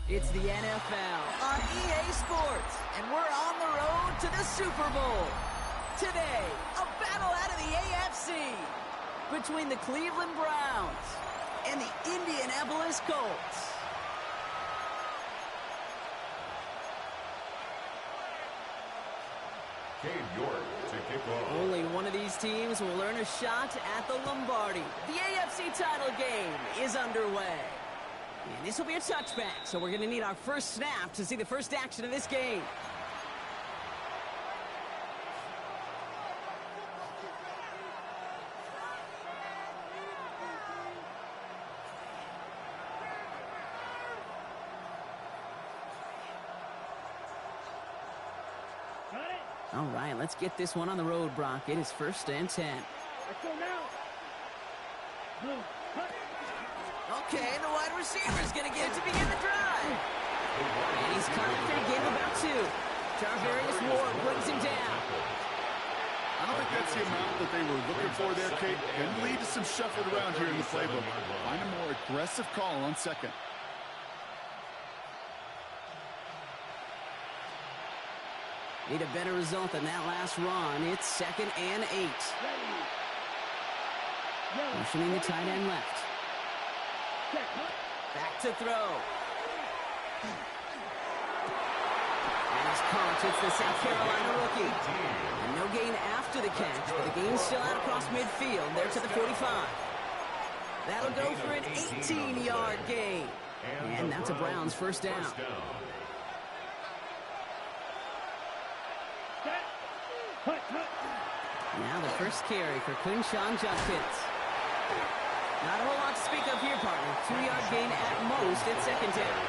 It's the NFL on EA Sports, and we're on the road to the Super Bowl. Today, a battle out of the AFC between the Cleveland Browns and the Indianapolis Colts. Only one of these teams will earn a shot at the Lombardi. The AFC title game is underway. And this will be a touchback, so we're going to need our first snap to see the first action of this game. All right, let's get this one on the road, Brock. It is 1st and 10. Let's go now. Blue, cut. Okay, the wide receiver is going to get it to begin the drive. And he's caught after a game of about 2. Tarvarius Ward brings him down. I don't think that's the amount that they were looking for there, Kate. Can lead to some shuffling around here in the playbook. Find a more aggressive call on second. Need a better result than that last run. It's 2nd and 8. Motioning the tight end left. Back to throw. And his caught. It's the South Carolina rookie. And no gain after the catch, but the gain's still out across midfield. There to the 45. That'll go for an 18-yard gain. And that's a Browns first down. Now the first carry for Quinshawn Judkins. Not a whole lot to speak of here, partner. 2-yard gain at most at 2nd down.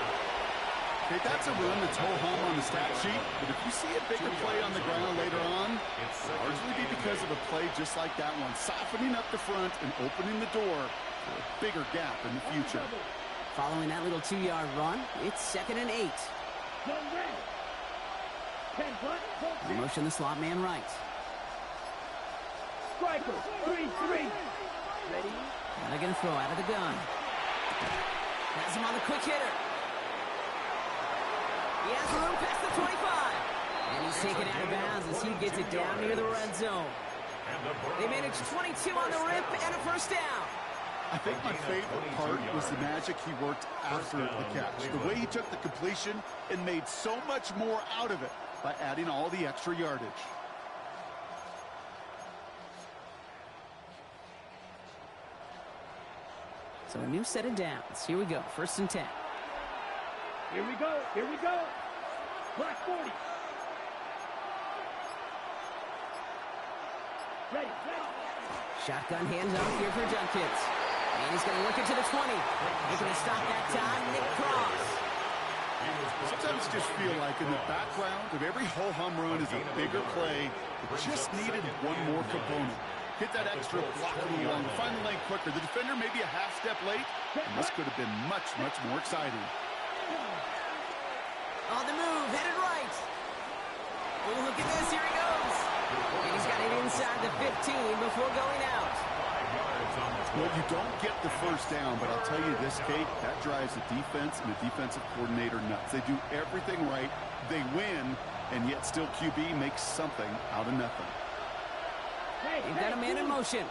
Okay, that's a run that's ho-hum on the stat sheet, but if you see a bigger play on the ground later on, it'll largely be because of a play just like that one, softening up the front and opening the door for a bigger gap in the future. Following that little 2-yard run, it's 2nd and 8. Motion the slot man right. Striker, 3-3. Ready? Now they're going to throw out of the gun. Has him on the quick hitter. He has room past the 25. And he's taken out of bounds as he gets it down near the red zone. They managed 22 on the rip and a first down. I think my favorite part was the magic he worked after the catch. The way he took the completion and made so much more out of it by adding all the extra yardage. So a new set of downs. Here we go. 1st and 10. Here we go. Here we go. Black 40. Ready. Shotgun handoff here for Judkins. And he's going to work it to the 20. Looking to stop that time. Nick Cross. Sometimes just feel like in the background of every ho-hum run is a bigger play. It just needed one more component. Hit that extra block a little longer. Find the lane quicker. The defender may be a half step late, and this could have been much, much more exciting. On the move, headed right. Oh, look at this. Here he goes. And he's got it inside the 15 before going out. Well, you don't get the first down, but I'll tell you this, Kate, that drives the defense and the defensive coordinator nuts. They do everything right. They win, and yet still QB makes something out of nothing. They've got a man in motion.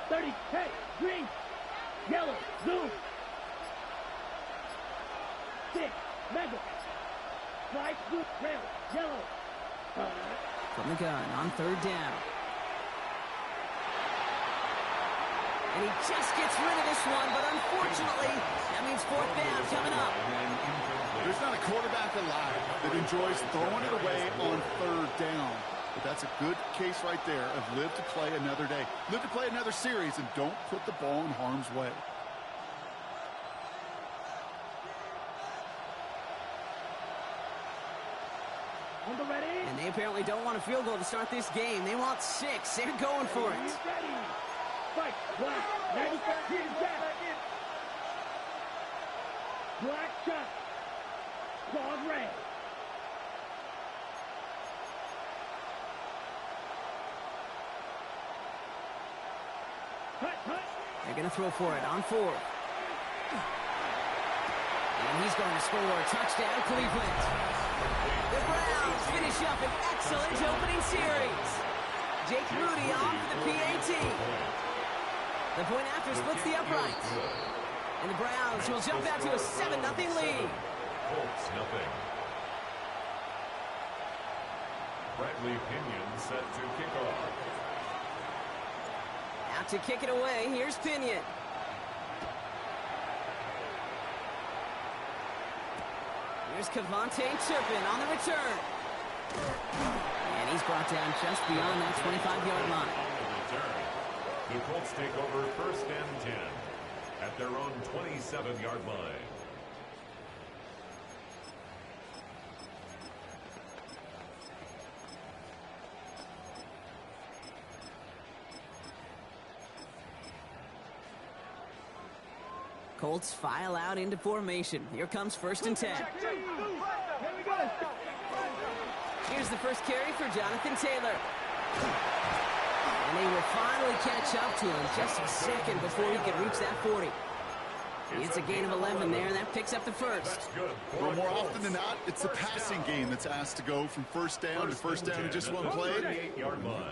30, hey, green, yellow, zoom. 6, mega. 5, blue, red, yellow. From the gun on 3rd down. And he just gets rid of this one, but unfortunately, that means 4th down coming up. There's not a quarterback alive that enjoys throwing it away on 3rd down. But that's a good case right there of live to play another day. Live to play another series and don't put the ball in harm's way. On the ready. And they apparently don't want a field goal to start this game. They want 6. They're going for it. Ready. Fight. Black. Ready. Black shot. Claude red. They're going to throw for it on 4th. And he's going to score. Touchdown, Cleveland. The Browns finish up an excellent opening series. Jake Moody on for the PAT. The point after splits the uprights. And the Browns will jump out to a 7-0 lead. Colts nothing. Bradley Pinion set to kick off. Out to kick it away, here's Pinion. Here's Kevontae Turpin on the return. And he's brought down just beyond that 25-yard line. On the return, the Colts take over 1st and 10 at their own 27-yard line. Colts file out into formation. Here comes 1st and 10. Here's the first carry for Jonathan Taylor. And they will finally catch up to him just a second before he can reach that 40. It's a gain of 11 there, and that picks up the first. Well, more often than not, it's the passing game that's asked to go from first down to first down in just one play.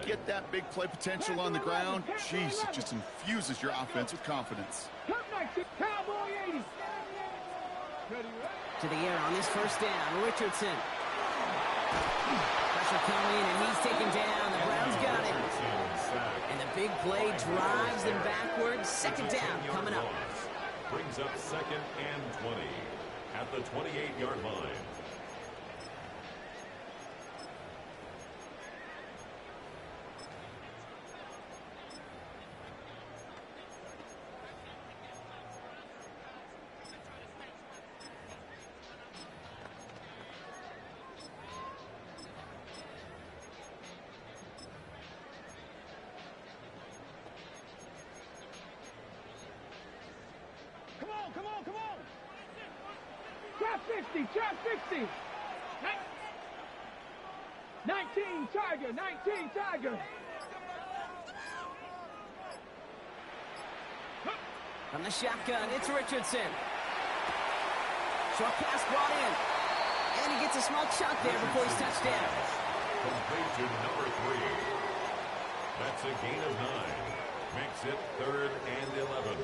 Get that big play potential on the ground. Jeez, it just infuses your offense with confidence. To the air on this first down, Richardson. Pressure coming, and he's taken down. The Browns got him. And the big play drives them backwards. 2nd down coming up. Brings up 2nd and 20 at the 28-yard line. Come on. Trap 60. 19, Tiger. From the shotgun, it's Richardson. Short pass brought in. And he gets a small chunk there before he's touched down. Complete to number 3. That's a gain of 9. Makes it 3rd and 11.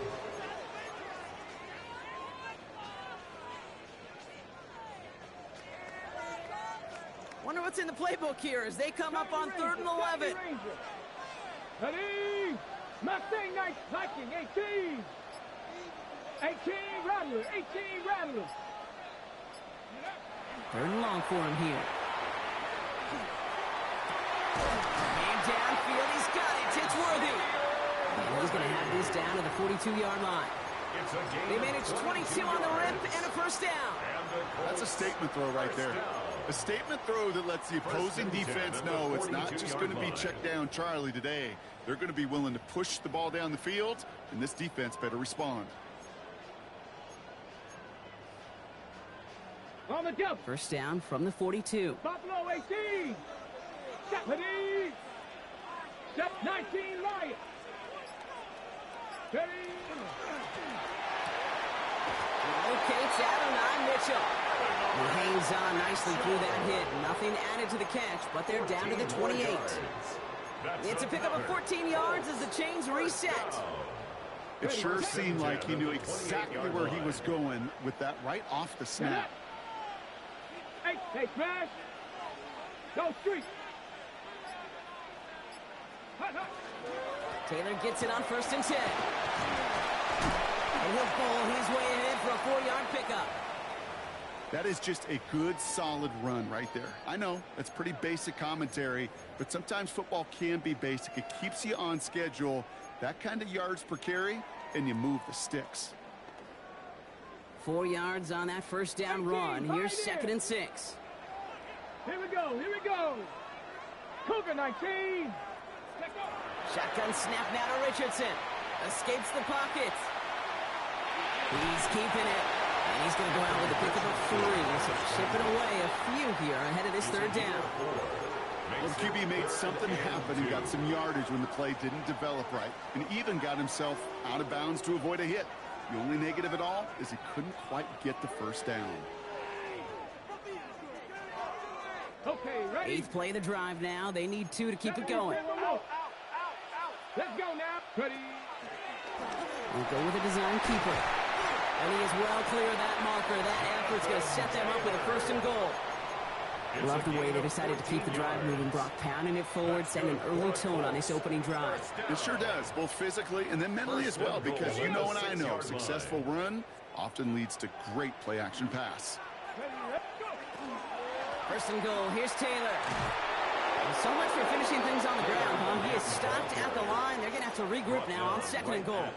Wonder what's in the playbook here as they come up on 3rd and 11. Ready? Mustang, Viking, 18. 18, Rattler. 3rd and long for him here. And downfield, he's got it. It's Worthy. And he's going to have this down to the 42-yard line. They manage 22 on the rip and a first down. That's a statement throw right there. A statement throw that lets the opposing defense know it's not just going to be check down Charlie today. They're going to be willing to push the ball down the field, and this defense better respond. On the jump. First down from the 42. Buffalo 18. Ready? Step 19, Lion. Ready? Locates Adonai Mitchell. He hangs on nicely through that hit. Nothing added to the catch, but they're down to the 28. It's a pickup of 14 yards as the chains reset. It sure seemed like he knew exactly where he was going with that right off the snap. Hey, smash. Go street. Taylor gets it on 1st and 10. And he'll pull his way ahead for a 4-yard pickup. That is just a good, solid run right there. I know, that's pretty basic commentary, but sometimes football can be basic. It keeps you on schedule, that kind of yards per carry, and you move the sticks. 4 yards on that first down run. Here's 2nd and 6. Here we go. Cougar 19. Shotgun snap now to Richardson. Escapes the pocket. He's keeping it. And he's going to go out with a pickup of 3. So chipping away a few here ahead of this 3rd down. Well, the QB made something happen and got some yardage when the play didn't develop right. And even got himself out of bounds to avoid a hit. The only negative at all is he couldn't quite get the first down. Okay, ready? Eighth play of the drive now. They need 2 to keep it going. Let's go now. Ready? We'll go with a design keeper. And he is well clear of that marker. That effort's going to set them up with a 1st and goal. Love the way they decided to keep the drive moving, Brock. Pounding it forward, setting an early tone on this opening drive. It sure does, both physically and then mentally as well, because you know and I know successful run often leads to great play-action pass. 1st and goal. Here's Taylor. So much for finishing things on the ground, huh? He is stopped at the line. They're going to have to regroup now on 2nd and goal.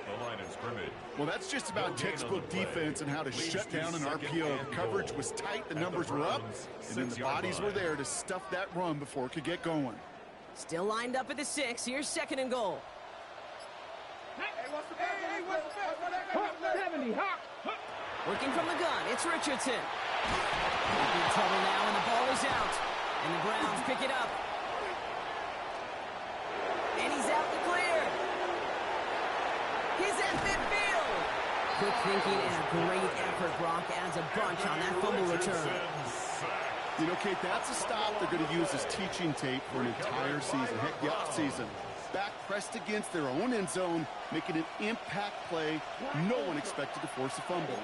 Well, that's just about textbook defense and how to shut down an RPO. The coverage was tight, the numbers were up, and then the bodies were there to stuff that run before it could get going. Still lined up at the 6. Here's 2nd and goal. Working from the gun, it's Richardson. In trouble now, and the ball is out. And the Browns pick it up. And he's out the clear. He's at midfield. Quick thinking and a great effort. Brock adds a bunch on that fumble return. You know, Kate, that's a stop they're going to use as teaching tape for an entire season. Heck, the offseason. Back pressed against their own end zone, making an impact play. No one expected to force a fumble.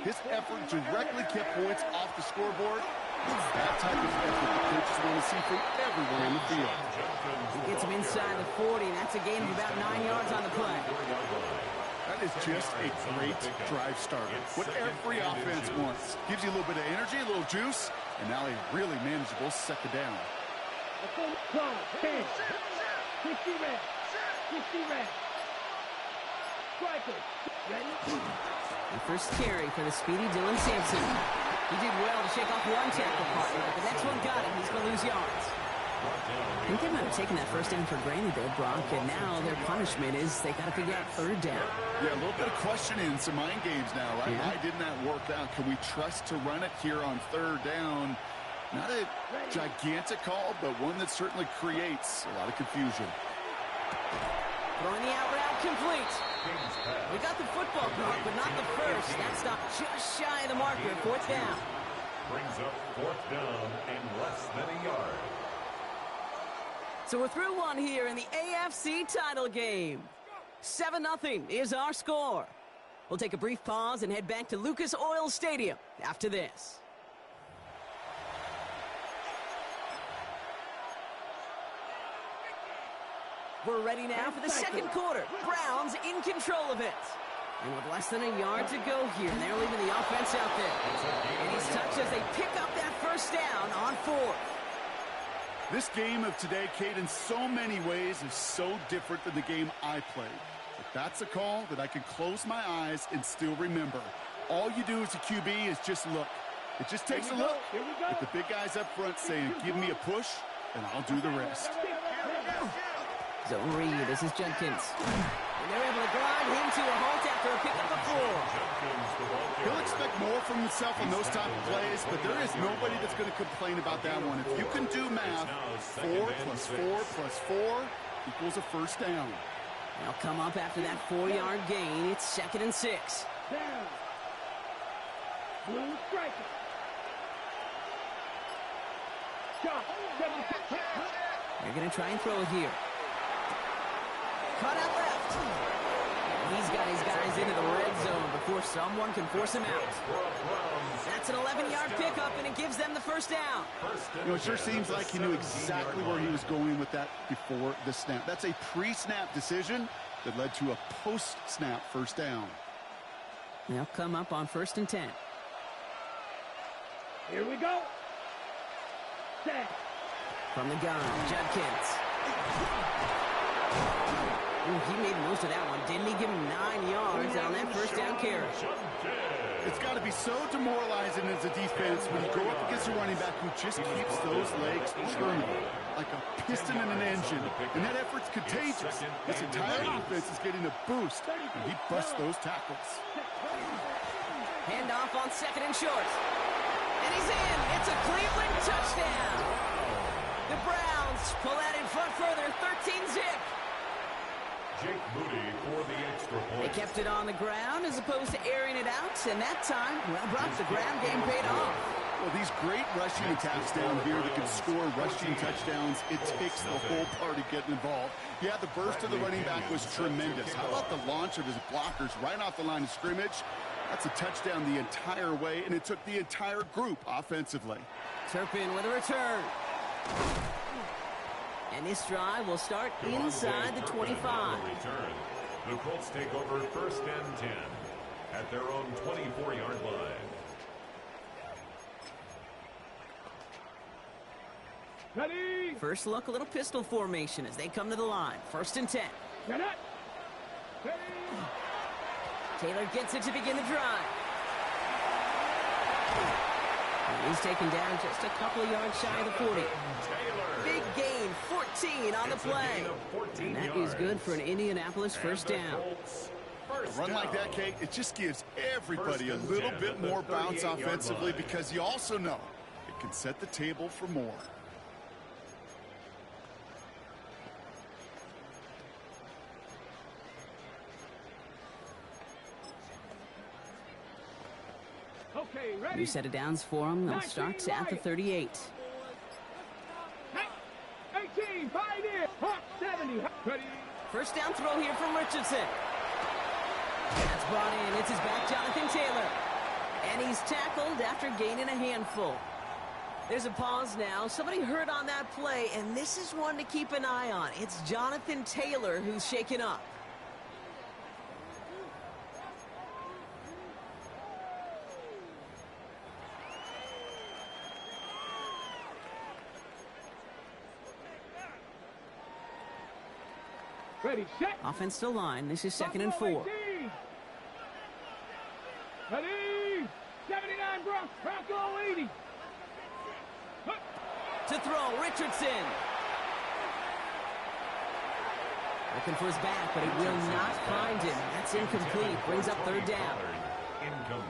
His effort directly kept points off the scoreboard. It's that type of effort the coaches want to see from everyone on the field. He gets him inside the 40, and that's a gain of about 9 yards on the play. That is just a great drive starter. What every offense wants. Gives you a little bit of energy, a little juice, and now a really manageable 2nd down. 10. 60 red. 60 red. Striker. Ready? The first carry for the speedy Dylan Sampson. He did well to shake off one tackle partner, but the next one got him. He's going to lose yards. I think they might have taken that 1st down for granted there, Brock, and now their punishment is they got to figure out 3rd down. Yeah, a little bit of questioning, some mind games now, right? Yeah. Why didn't that work out? Can we trust to run it here on 3rd down? Not a gigantic call, but one that certainly creates a lot of confusion. Throwing the out route complete. We got the football, Brock, but not the first. That stop just shy of the marker. 4th down. Brings up 4th down and less than a yard. So we're through one here in the AFC title game. 7-0 is our score. We'll take a brief pause and head back to Lucas Oil Stadium after this. We're ready now for the 2nd quarter. Browns in control of it. And with less than a yard to go here, and they're leaving the offense out there. And he's touched as they pick up that 1st down on 4th. This game of today, Kate, in so many ways is so different than the game I played. But that's a call that I can close my eyes and still remember. All you do as a QB is just look. It just takes a look at the big guys up front saying, give me a push, and I'll do the rest. Zone read. This is Jenkins. And they're able to grind him to a halt after a pick up the 4. He'll expect more from himself on those type of plays, but there is nobody that's going to complain about that one. If you can do math, 4 plus 4 plus 4 equals a 1st down. They'll come up after that 4-yard gain. It's 2nd and 6. Down. Blue striker. Shot. They're going to try and throw it here. Cut out left. He's got his guys into the red zone before someone can force him out. That's an 11-yard pickup, and it gives them the 1st down. You know, it sure seems like he knew exactly where he was going with that before the snap. That's a pre-snap decision that led to a post-snap 1st down. They'll come up on 1st and 10. Here we go. Set. From the gun, Judkins. Ooh, he made most of that one. Didn't he give him 9 yards on that 1st down carry? It's got to be so demoralizing as a defense when you go up against a running back who just keeps those legs churning like a piston in an engine. And that effort's contagious. This entire offense is getting a boost, and he busts those tackles. Handoff on 2nd and short. And he's in. It's a Cleveland touchdown. The Browns pull out in front further, 13-zip. Jake Moody for the extra They point. kept it on the ground as opposed to airing it out, and that time, well, Brock, the ground game paid off. Well, these great rushing attacks down here that can score rushing touchdowns, it takes the whole party getting involved. Yeah, the burst of the running back was tremendous. How about the launch of his blockers right off the line of scrimmage? That's a touchdown the entire way, and it took the entire group offensively. Turpin with a return. And this drive will start inside the 25. Return. The Colts take over 1st and 10 at their own 24-yard line. Ready. First look, a little pistol formation as they come to the line. 1st and 10. Get it. Ready. Taylor gets it to begin the drive. And he's taken down just a couple of yards shy of the 40. Big gain, 14 on the play. And that is good for an Indianapolis first down. A run like that, Kate, it just gives everybody a little bit more bounce offensively because you also know it can set the table for more. Okay, ready. New set of downs for them. They'll start at the 38. 18, 5 in. Hawk 70. Ready. First down throw here from Richardson. That's brought in. It's his back, Jonathan Taylor. And he's tackled after gaining a handful. There's a pause now. Somebody hurt on that play, and this is one to keep an eye on. It's Jonathan Taylor who's shaken up. Ready, set. Offense to line. This is 2nd and 4. 18. Ready. 79 Bronco 80. To throw, Richardson. Looking for his back, but he will not find him. That's incomplete. Brings up 3rd down.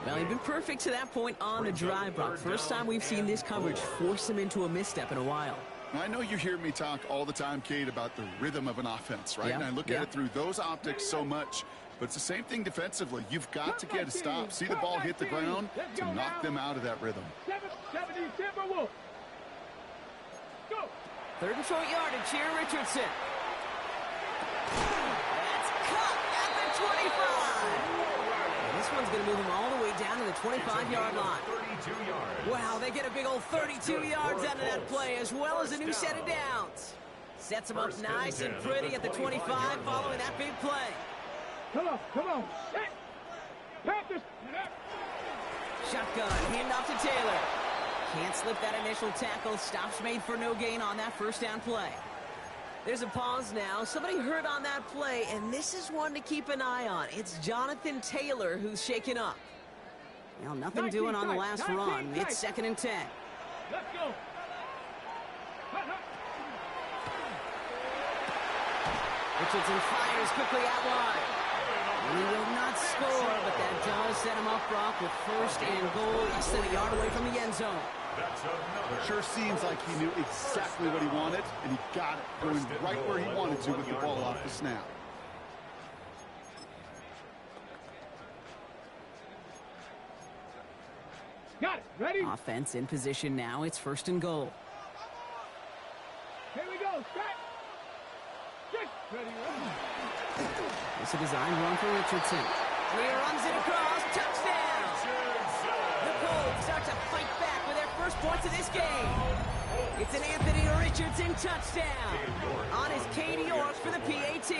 Well, he'd been perfect to that point on the drive, Brock. First time we've seen this coverage force him into a misstep in a while. I know you hear me talk all the time, Kate, about the rhythm of an offense, right? Yeah, And I look at it through those optics so much. But it's the same thing defensively. You've got to get a stop, see the ball hit the ground to knock them out of that rhythm. 70 Timberwolves. Go. 3rd and short yardage here, Richardson. That's cut at the 25. And this one's going to move him all the way down to the 25-yard line. 32 yards. Wow, they get a big old 32 yards out of that play, as well as a new set of downs. Sets them up nice and pretty at the 25 following that big play. Come on. Set. Panthers. Shotgun, handoff to Taylor. Can't slip that initial tackle. Stops made for no gain on that first down play. There's a pause now. Somebody hurt on that play, and this is one to keep an eye on. It's Jonathan Taylor who's shaken up. Well, nothing doing on the last run. It's 2nd and 10. Let's go. Richardson fires quickly out wide. And he will not score, but that does set him up, Brock, with 1st and goal, less than a yard away from the end zone. That's another. Sure seems like he knew exactly what he wanted, and he got it, going right where he wanted to with the ball off the snap. Got it. Ready. Offense in position now. It's 1st and goal. Here we go. Set. Ready. It's a designed run for Richardson. He runs it across. Touchdown! The Colts start to fight back with their first points of this game. It's an Anthony Richardson touchdown on his Katie York for the PAT.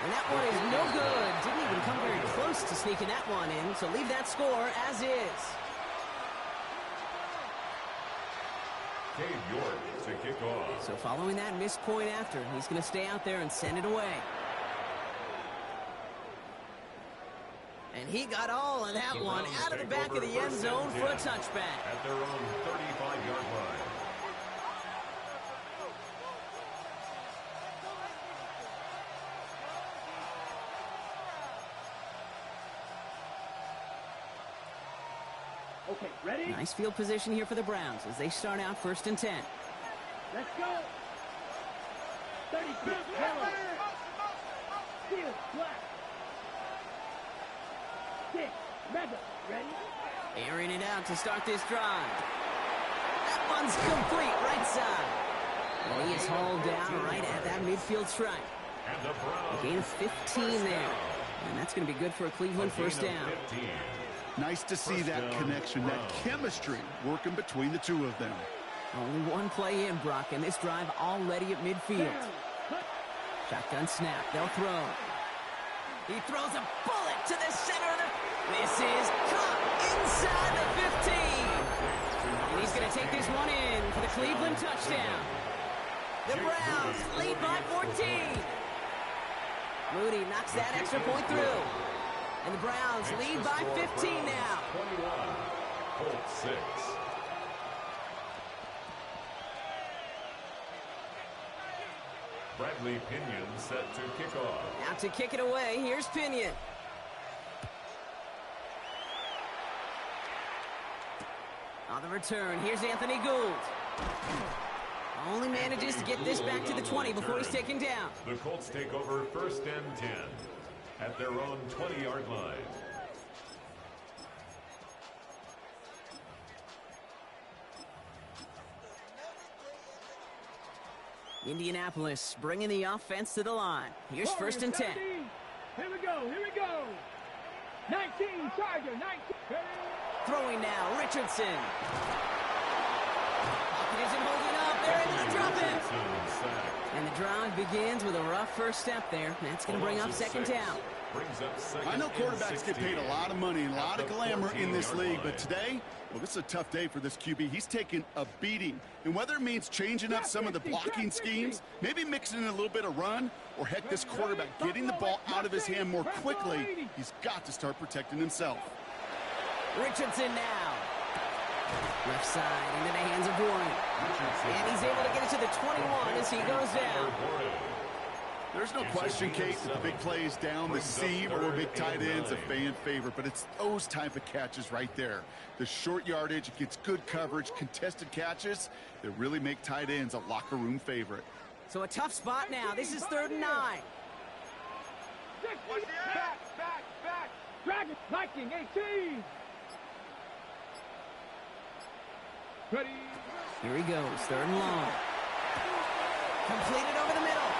And that one is no good. Didn't even come very close to sneaking that one in, so leave that score as is. Cade York to kick off. So following that missed point after, he's going to stay out there and send it away. And he got all of that one out of the back of the end zone for a touchback. At their own 35-yard line. Okay, ready? Nice field position here for the Browns as they start out 1st and 10. Let's go. 36, yellow. Steel, black. 6, mega. Ready? Airing it out to start this drive. That one's complete, right side. And he is hauled down right at that midfield stripe. A gain of 15 there. And that's going to be good for a Cleveland first down. Nice to see that connection, that chemistry working between the two of them. Only one play in, Brock, and this drive already at midfield. Shotgun snap. They'll throw. He throws a bullet to the center of the... This is caught inside the 15. And he's going to take this one in for the Cleveland touchdown. The Browns lead by 14. Moody knocks that extra point through. And the Browns lead by 15 now. 21, Colts 6. Bradley Pinion set to kick off. Now to kick it away, here's Pinion. On the return, here's Anthony Gould. Only manages to get this back to the 20 before he's taken down. The Colts take over first and 10 at their own 20-yard line. Indianapolis bringing the offense to the line. Here's first and 10. Here we go, here we go. 19, Charger, 19. Throwing now, Richardson. Pocket isn't holding up. They're able to drop it. And the drive begins with a rough first step there. That's going to bring up second down. I know quarterbacks get paid a lot of money and a lot of glamour in this league, but today, well, this is a tough day for this QB. He's taking a beating. And whether it means changing up some of the blocking schemes, maybe mixing in a little bit of run, or heck, this quarterback getting the ball out of his hand more quickly, he's got to start protecting himself. Richardson now. Left side into the hands of Warren. And he's able to get it to the 21 as he goes down. There's no question, Kate, that the big plays down the seam or big tight ends a fan favorite, but it's those type of catches right there. The short yardage, it gets good coverage, contested catches that really make tight ends a locker room favorite. So a tough spot now. This is 3rd and 9. Back. Dragon, Viking, 18. Ready. Here he goes, 3rd and long. Completed over the middle.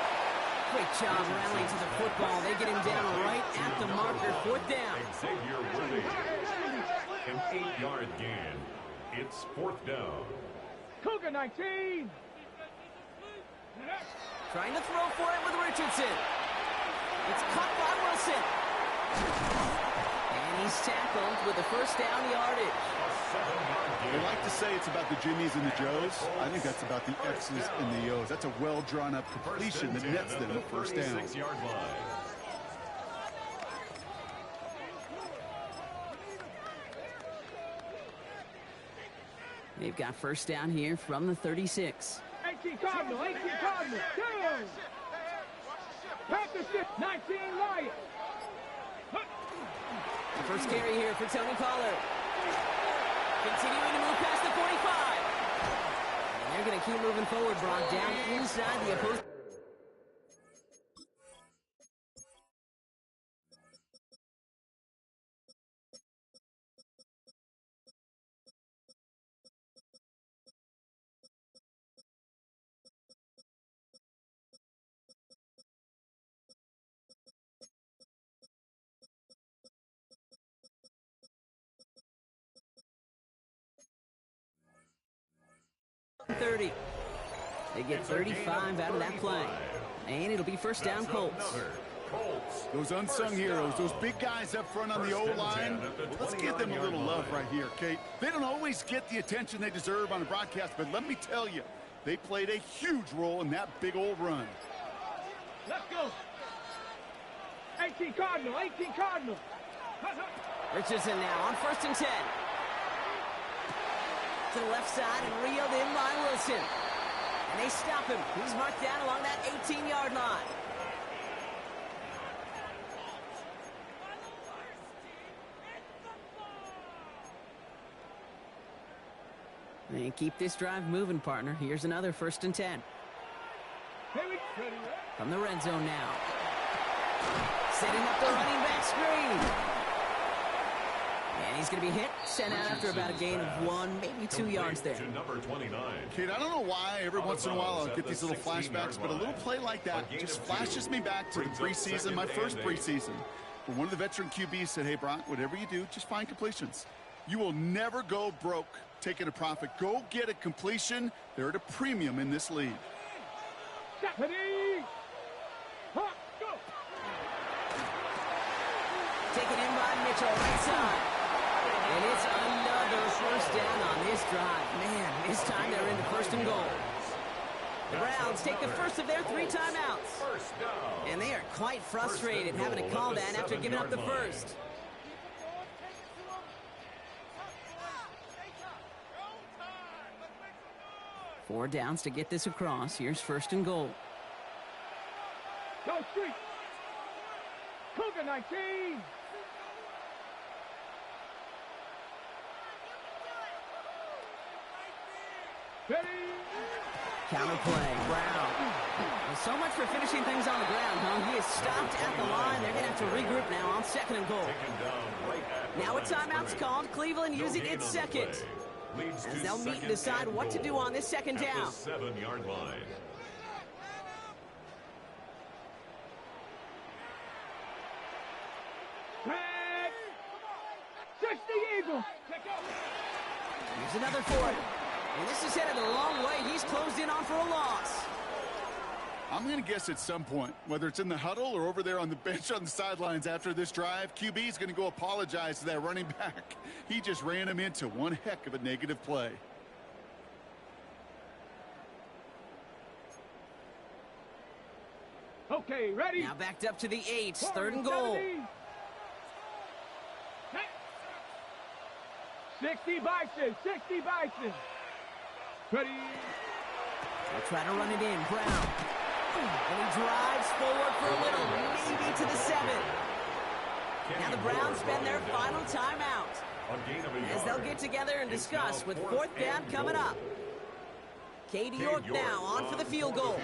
Great job rallying to the football. They get him down right at the marker. 4th down. Xavier Worthy. An 8-yard gain. It's 4th down. Cougar, 19. Trying to throw for it with Richardson. It's caught by Wilson. And he's tackled with the first down yardage. They like to say it's about the Jimmies and the Joes. I think that's about the X's and the O's. That's a well-drawn-up completion that nets them a first down. They've got first down here from the 36. 18 Cardinal, 18 Cardinal, down. Packers 19 Lions. The first carry here for Tony Pollard. Continuing to move past the 45. And they're going to keep moving forward, Brock, down inside the opposing. They get 35 out of that play. And it'll be first down Colts. Those unsung heroes, those big guys up front on the O-line, let's give them a little love right here, Kate. They don't always get the attention they deserve on the broadcast, but let me tell you, they played a huge role in that big old run. Let's go. 18 Cardinal, 18 Cardinal. Richardson now on first and 10. To the left side and reeled in by Wilson. And they stop him. He's marked down along that 18-yard line. And keep this drive moving, partner. Here's another first and 10. Here we go. From the red zone now. Setting up the running back screen. And he's going to be hit, sent out after about a gain of 1, maybe 2 yards there. Kid, I don't know why every once in a while I'll get these little flashbacks, but a little play like that just flashes me back to the preseason, my first preseason, where one of the veteran QBs said, hey, Brock, whatever you do, just find completions. You will never go broke taking a profit. Go get a completion. They're at a premium in this league. Taken in by Mitchell, right side. And it's another first down on this drive. Man, this time they're into first and goal. The Browns take the first of their 3 timeouts. And they are quite frustrated having to call that after giving up the first. Four downs to get this across. Here's first and goal. Go street. Cougar 19. Ready. Counter play, Brown. Well, so much for finishing things on the ground, huh? He is stopped at the line. They're going to have to regroup now on second and goal. Now a timeout's called. Cleveland using its second. As they'll meet and decide what to do on this second down. 7-yard line. Back. 60 Eagles. Here's another for it. And this is headed a long way. He's closed in on for a loss. I'm going to guess at some point, whether it's in the huddle or over there on the bench on the sidelines after this drive, QB is going to go apologize to that running back. He just ran him into one heck of a negative play. Okay, ready. Now backed up to the 8. Third and goal. 60 Bison. 60 Bison. Ready. They'll try to run it in. Brown. And he drives forward for a little, maybe to the 7. Now the Browns spend their final timeout as they'll get together and discuss with fourth down coming up. Katie York now on for the field goal.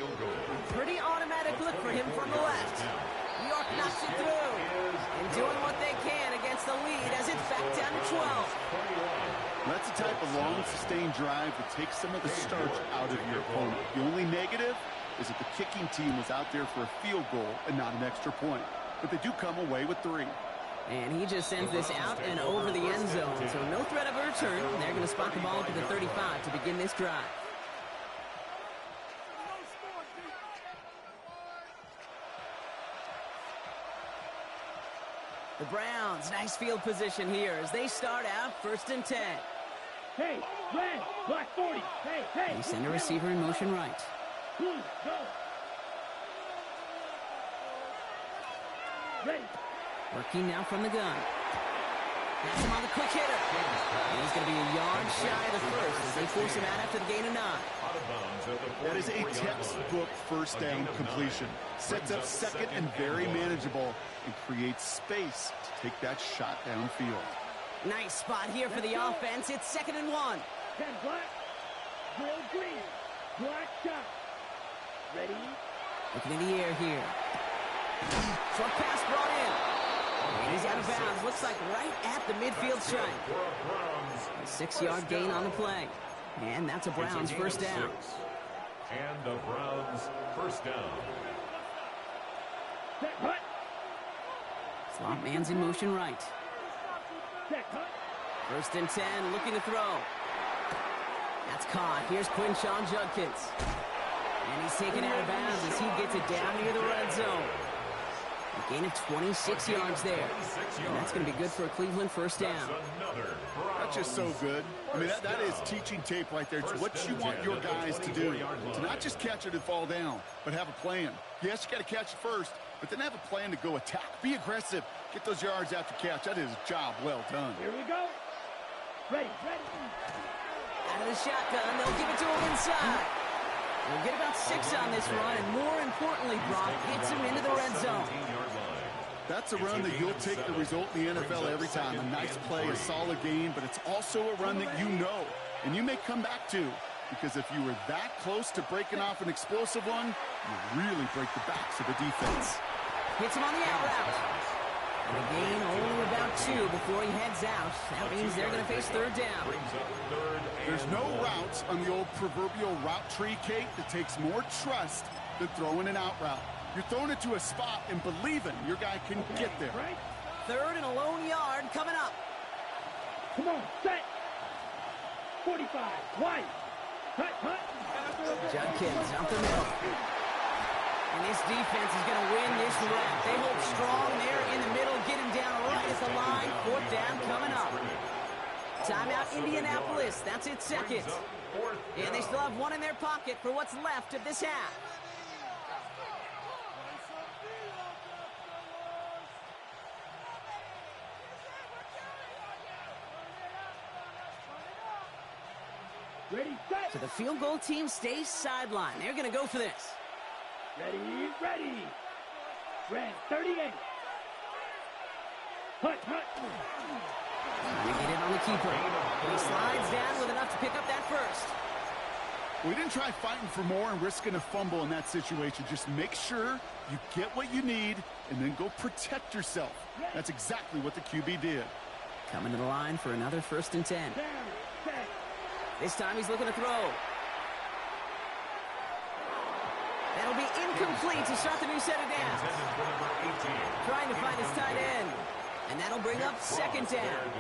Pretty automatic look for him from the left. York knocks it through and doing what they can against the lead as it's back down to 12. That's the type of long, sustained drive that takes some of the starch out of your opponent. The only negative is that the kicking team was out there for a field goal and not an extra point. But they do come away with 3. And he just sends this out and over the end zone. So no threat of a return. They're going to spot the ball up to the 35 to begin this drive. The Browns, nice field position here as they start out first and 10. Hey, red, black 40. Hey, hey. They send a receiver in motion right. Blue, go. Ready. Working now from the gun. That's him on the quick hitter. And he's going to be a yard shy of the first as they force him out after the gain of 9. That is a textbook first down completion. Sets up second and very manageable and creates space to take that shot downfield. Nice spot here for the offense. It's second and 1. 10 black, gold green, black shot. Ready? Looking in the air here. Short pass brought in. And he's out of bounds. Looks like right at the midfield stripe. A 6-yard gain on the play. And that's a Browns first down. And the Browns first down. Set cut. Slot man's in motion right. Set cut. First and 10, looking to throw. That's caught. Here's Quinshawn Judkins. And he's taken out of bounds as he gets it down near the red zone. A gain of 26 yards there. And that's going to be good for a Cleveland first down. That's just so good. I mean, that is teaching tape right there. It's what you want your guys to do. To not just catch it and fall down, but have a plan. Yes, you got to catch it first, but then have a plan to go attack. Be aggressive. Get those yards after catch. That is a job well done. Here we go. Ready, ready. Out of the shotgun, they'll give it to him inside. We'll get about 6 on this run, and more importantly, Brock gets him into the red zone. That's a run that you'll take the result in the NFL every time. A nice play, a solid gain, but it's also a run that you know, and you may come back to. because if you were that close to breaking off an explosive one, you really break the backs of the defense. Hits him on the out route. And a gain only about 2 before he heads out. That means they're going to face third down. There's no routes on the old proverbial route tree, Kate, that takes more trust than throwing an out route. You're throwing it to a spot and believing your guy can get there. Third and a lone yard coming up. Come on, set. 45, wide. Hut. Judkins up the middle. And this defense is going to win this rep. They hold strong there in the middle, get him down right at the line. Fourth down coming up. Timeout Indianapolis. That's its second. And they still have one in their pocket for what's left of this half. Ready, set. So the field goal team stays sidelined. They're going to go for this. Ready. Red, 38. Hut. We get it on the keeper. He slides down with enough to pick up that first. We didn't try fighting for more and risking a fumble in that situation. Just make sure you get what you need and then go protect yourself. That's exactly what the QB did. Coming to the line for another 1st and 10. This time he's looking to throw. That'll be incomplete to start the new set of downs. Trying to find his tight end. And that'll bring up 2nd down.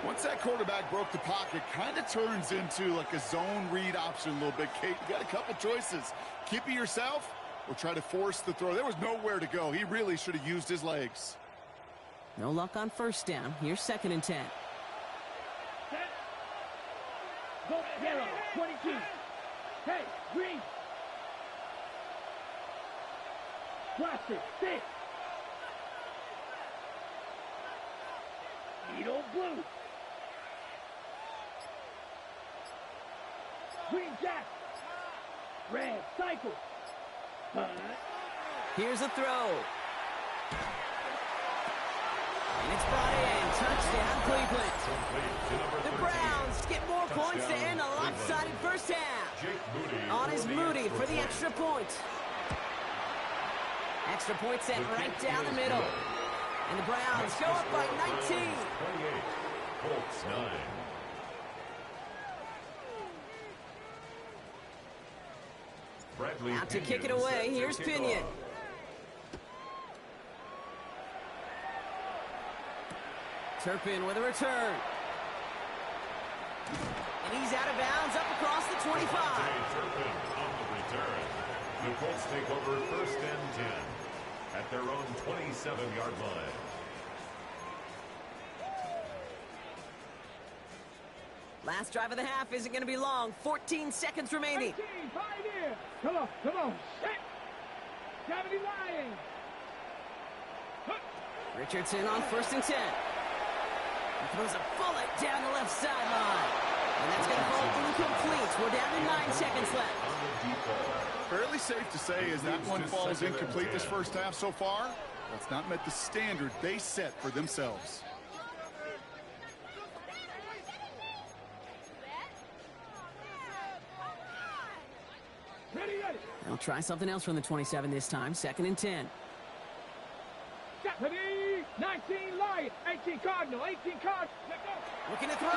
Once that quarterback broke the pocket, kind of turns into like a zone read option a little bit, Kate. You got a couple choices. Keep it yourself or try to force the throw. There was nowhere to go. He really should have used his legs. No luck on 1st down. Here's 2nd and 10. Go yellow, 22. Hey, green. Plastic, 6. Needle, blue. Green jack. Red, cycle. Here's a throw. And it's brought in. Touchdown, Cleveland. The Browns get more points to end a lopsided first half. On is Moody for the extra point. Extra point set right down the middle. And the Browns go up by 19. 28. Colts 9. Bradley Out to kick it away. Here's Pinion. Turpin with a return. And he's out of bounds up across the 25. Turpin on the return. The Colts take over 1st and 10 at their own 27-yard line. Last drive of the half isn't going to be long. 14 seconds remaining. 18, pioneer. Come on. Set. Gravity lying. Richardson on 1st and 10. He throws a bullet down the left sideline. And that's going to fall incomplete. We're down to 9 seconds left. Fairly safe to say as that one falls incomplete this first half so far, that's not met the standard they set for themselves. Ready. They'll try something else from the 27 this time. 2nd and 10. Ready. 19 Lion. 18 Cardinal. 18 Cardinal. Let go. Looking to throw.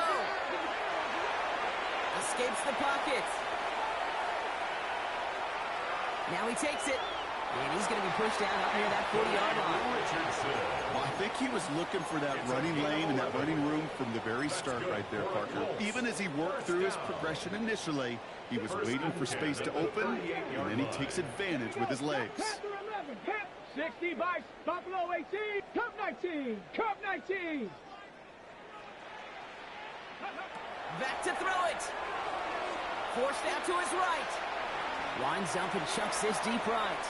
Escapes the pocket. Now he takes it. And he's going to be pushed down up near that 40-yard line. Well, I think he was looking for that running lane and that running room from the very start right there, partner. Even as he worked through his progression initially, he was waiting for space to open, and then he takes advantage with his legs. Panther 11. 60 by Buffalo 18. Cup 19. Cup 19. Back to throw it. Forced out to his right. Winds up and chucks this deep right.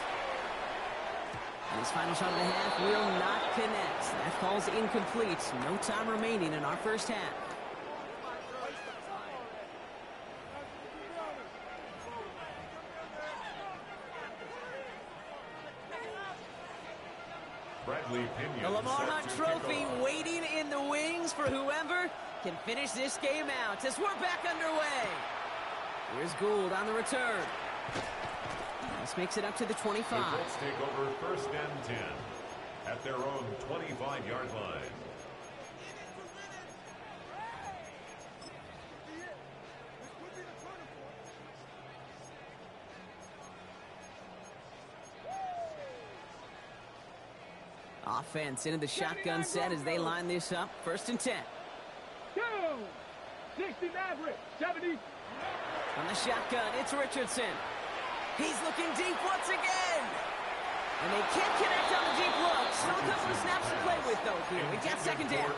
And his final shot of the half will not connect. That falls incomplete. No time remaining in our first half. Bradley Pinion. The Lamar Hunt Trophy waiting in the wings for whoever can finish this game out as we're back underway. Here's Gould on the return. This makes it up to the 25. The Colts take over 1st and 10 at their own 25-yard line. Offense into the shotgun set as they line this up. 1st and 10. Go! 60 Maverick, 70. From the shotgun, it's Richardson. He's looking deep once again. And they can't connect on the deep look. Still a couple of snaps to play with, though, here. We got 2nd down.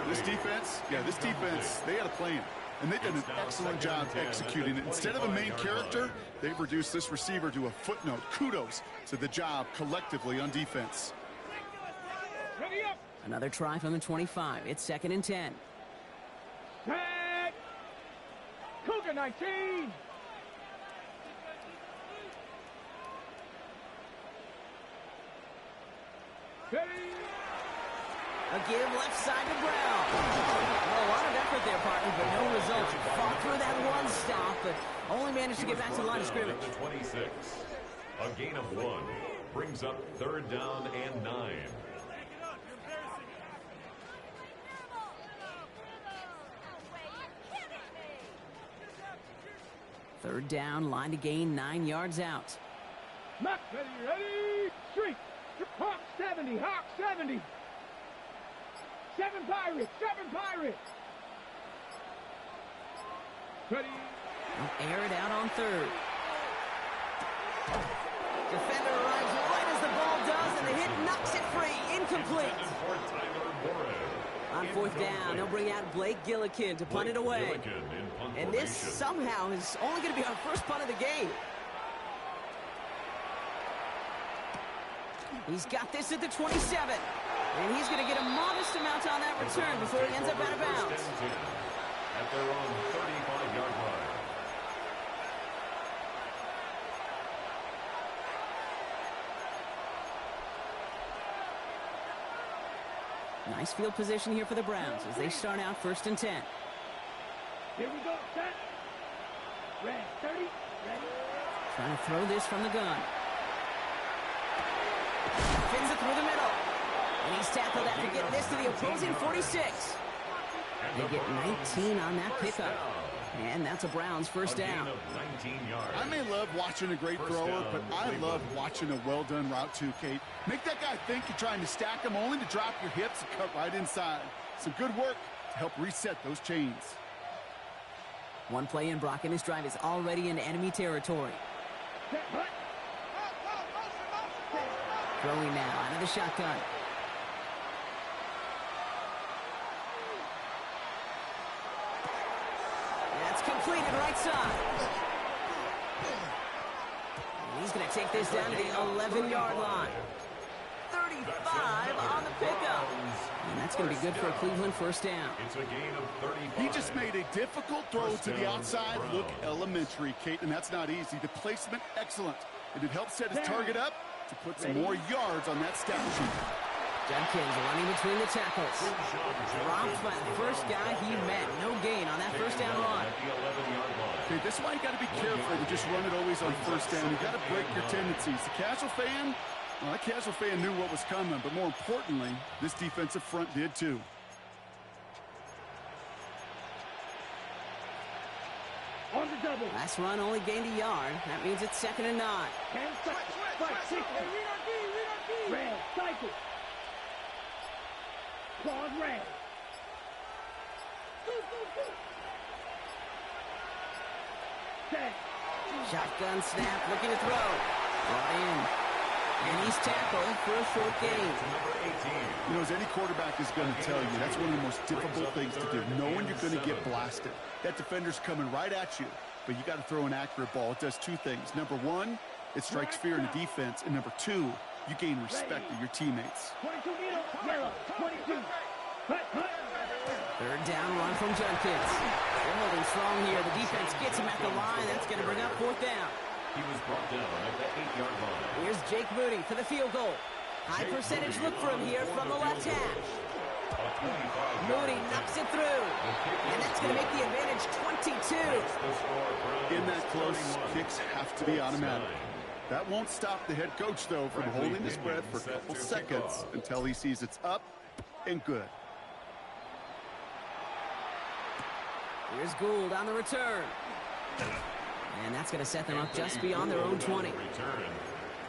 This defense, they had a plan. And they've done an excellent job executing it. Instead of a main character, they've reduced this receiver to a footnote. Kudos to the job collectively on defense. Ready up. Another try from the 25. It's 2nd and 10. Set. Cougar 19. Ready. A give left side to Brown. Well, a lot of effort there, partner, but no results. Fought through that one stop, but only managed to get back to the line of scrimmage. The 26. A gain of 1 brings up 3rd down and 9. Third down, line to gain 9 yards out. Mac, ready. Street. Hawk 70. Hawk 70. 7 Pirates. 7 Pirates. Ready. Air it out on 3rd. Defender arrives right as the ball does, and the hit knocks it free. Incomplete. On 4th down, they'll bring out Blake Gillikin to punt it away. And this somehow is only going to be our first punt of the game. He's got this at the 27. And he's going to get a modest amount on that return before he ends up out of bounds. At their own 35-yard line. Nice field position here for the Browns as they start out 1st and 10. Here we go. Set. Red 30. Ready. Trying to throw this from the gun. Fins it through the middle. And he's tackled after getting this to the opposing 46. They get 19 on that pickup. And that's a Browns 1st down. I may love watching a great thrower, but I love watching a well-done route too, Kate. Make that guy think you're trying to stack him only to drop your hips and cut right inside. Some good work to help reset those chains. One play in, Brock, and this drive is already in enemy territory. Throwing now out of the shotgun. That's completed right side. And he's going to take this down to the 11-yard line. 35 on the pickup. And that's going to be good for a Cleveland 1st down. It's a gain of 35. He just made a difficult throw to the outside look elementary, Kate, and that's not easy. The placement, excellent. And it helped set his target up to put some more yards on that stat sheet. Judkins running between the tackles. Dropped by the first guy he met. No gain on that 1st down run. Okay, this is why you got to be careful to just run it always on 1st down. You got to break your tendencies. The casual fan, well, that casual fan knew what was coming, but more importantly, this defensive front did too. On the double. Last run only gained a yard. That means it's 2nd and 9. Red, cycle. Claude red. Set. Shotgun snap, looking to throw. Brought in. And he's tackled for a short gain. You know, as any quarterback is going to tell you, that's one of the most difficult things to do, knowing you're going to get blasted. That defender's coming right at you, but you got to throw an accurate ball. It does 2 things. Number 1, it strikes fear in the defense, and number 2, you gain respect of your teammates. 22 meter, yellow, 22. Hut. 3rd down run from Judkins. They're holding strong here. The defense gets him at the line. That's going to bring up 4th down. He was brought down at the 8-yard line. Here's Jake Moody for the field goal. High percentage look for him here from the left hash. Moody knocks it through. And that's going to make the advantage 22. In that close, kicks have to be automatic. That won't stop the head coach, though, from holding his breath for a couple seconds until he sees it's up and good. Here's Gould on the return. And that's going to set them up just beyond their own 20.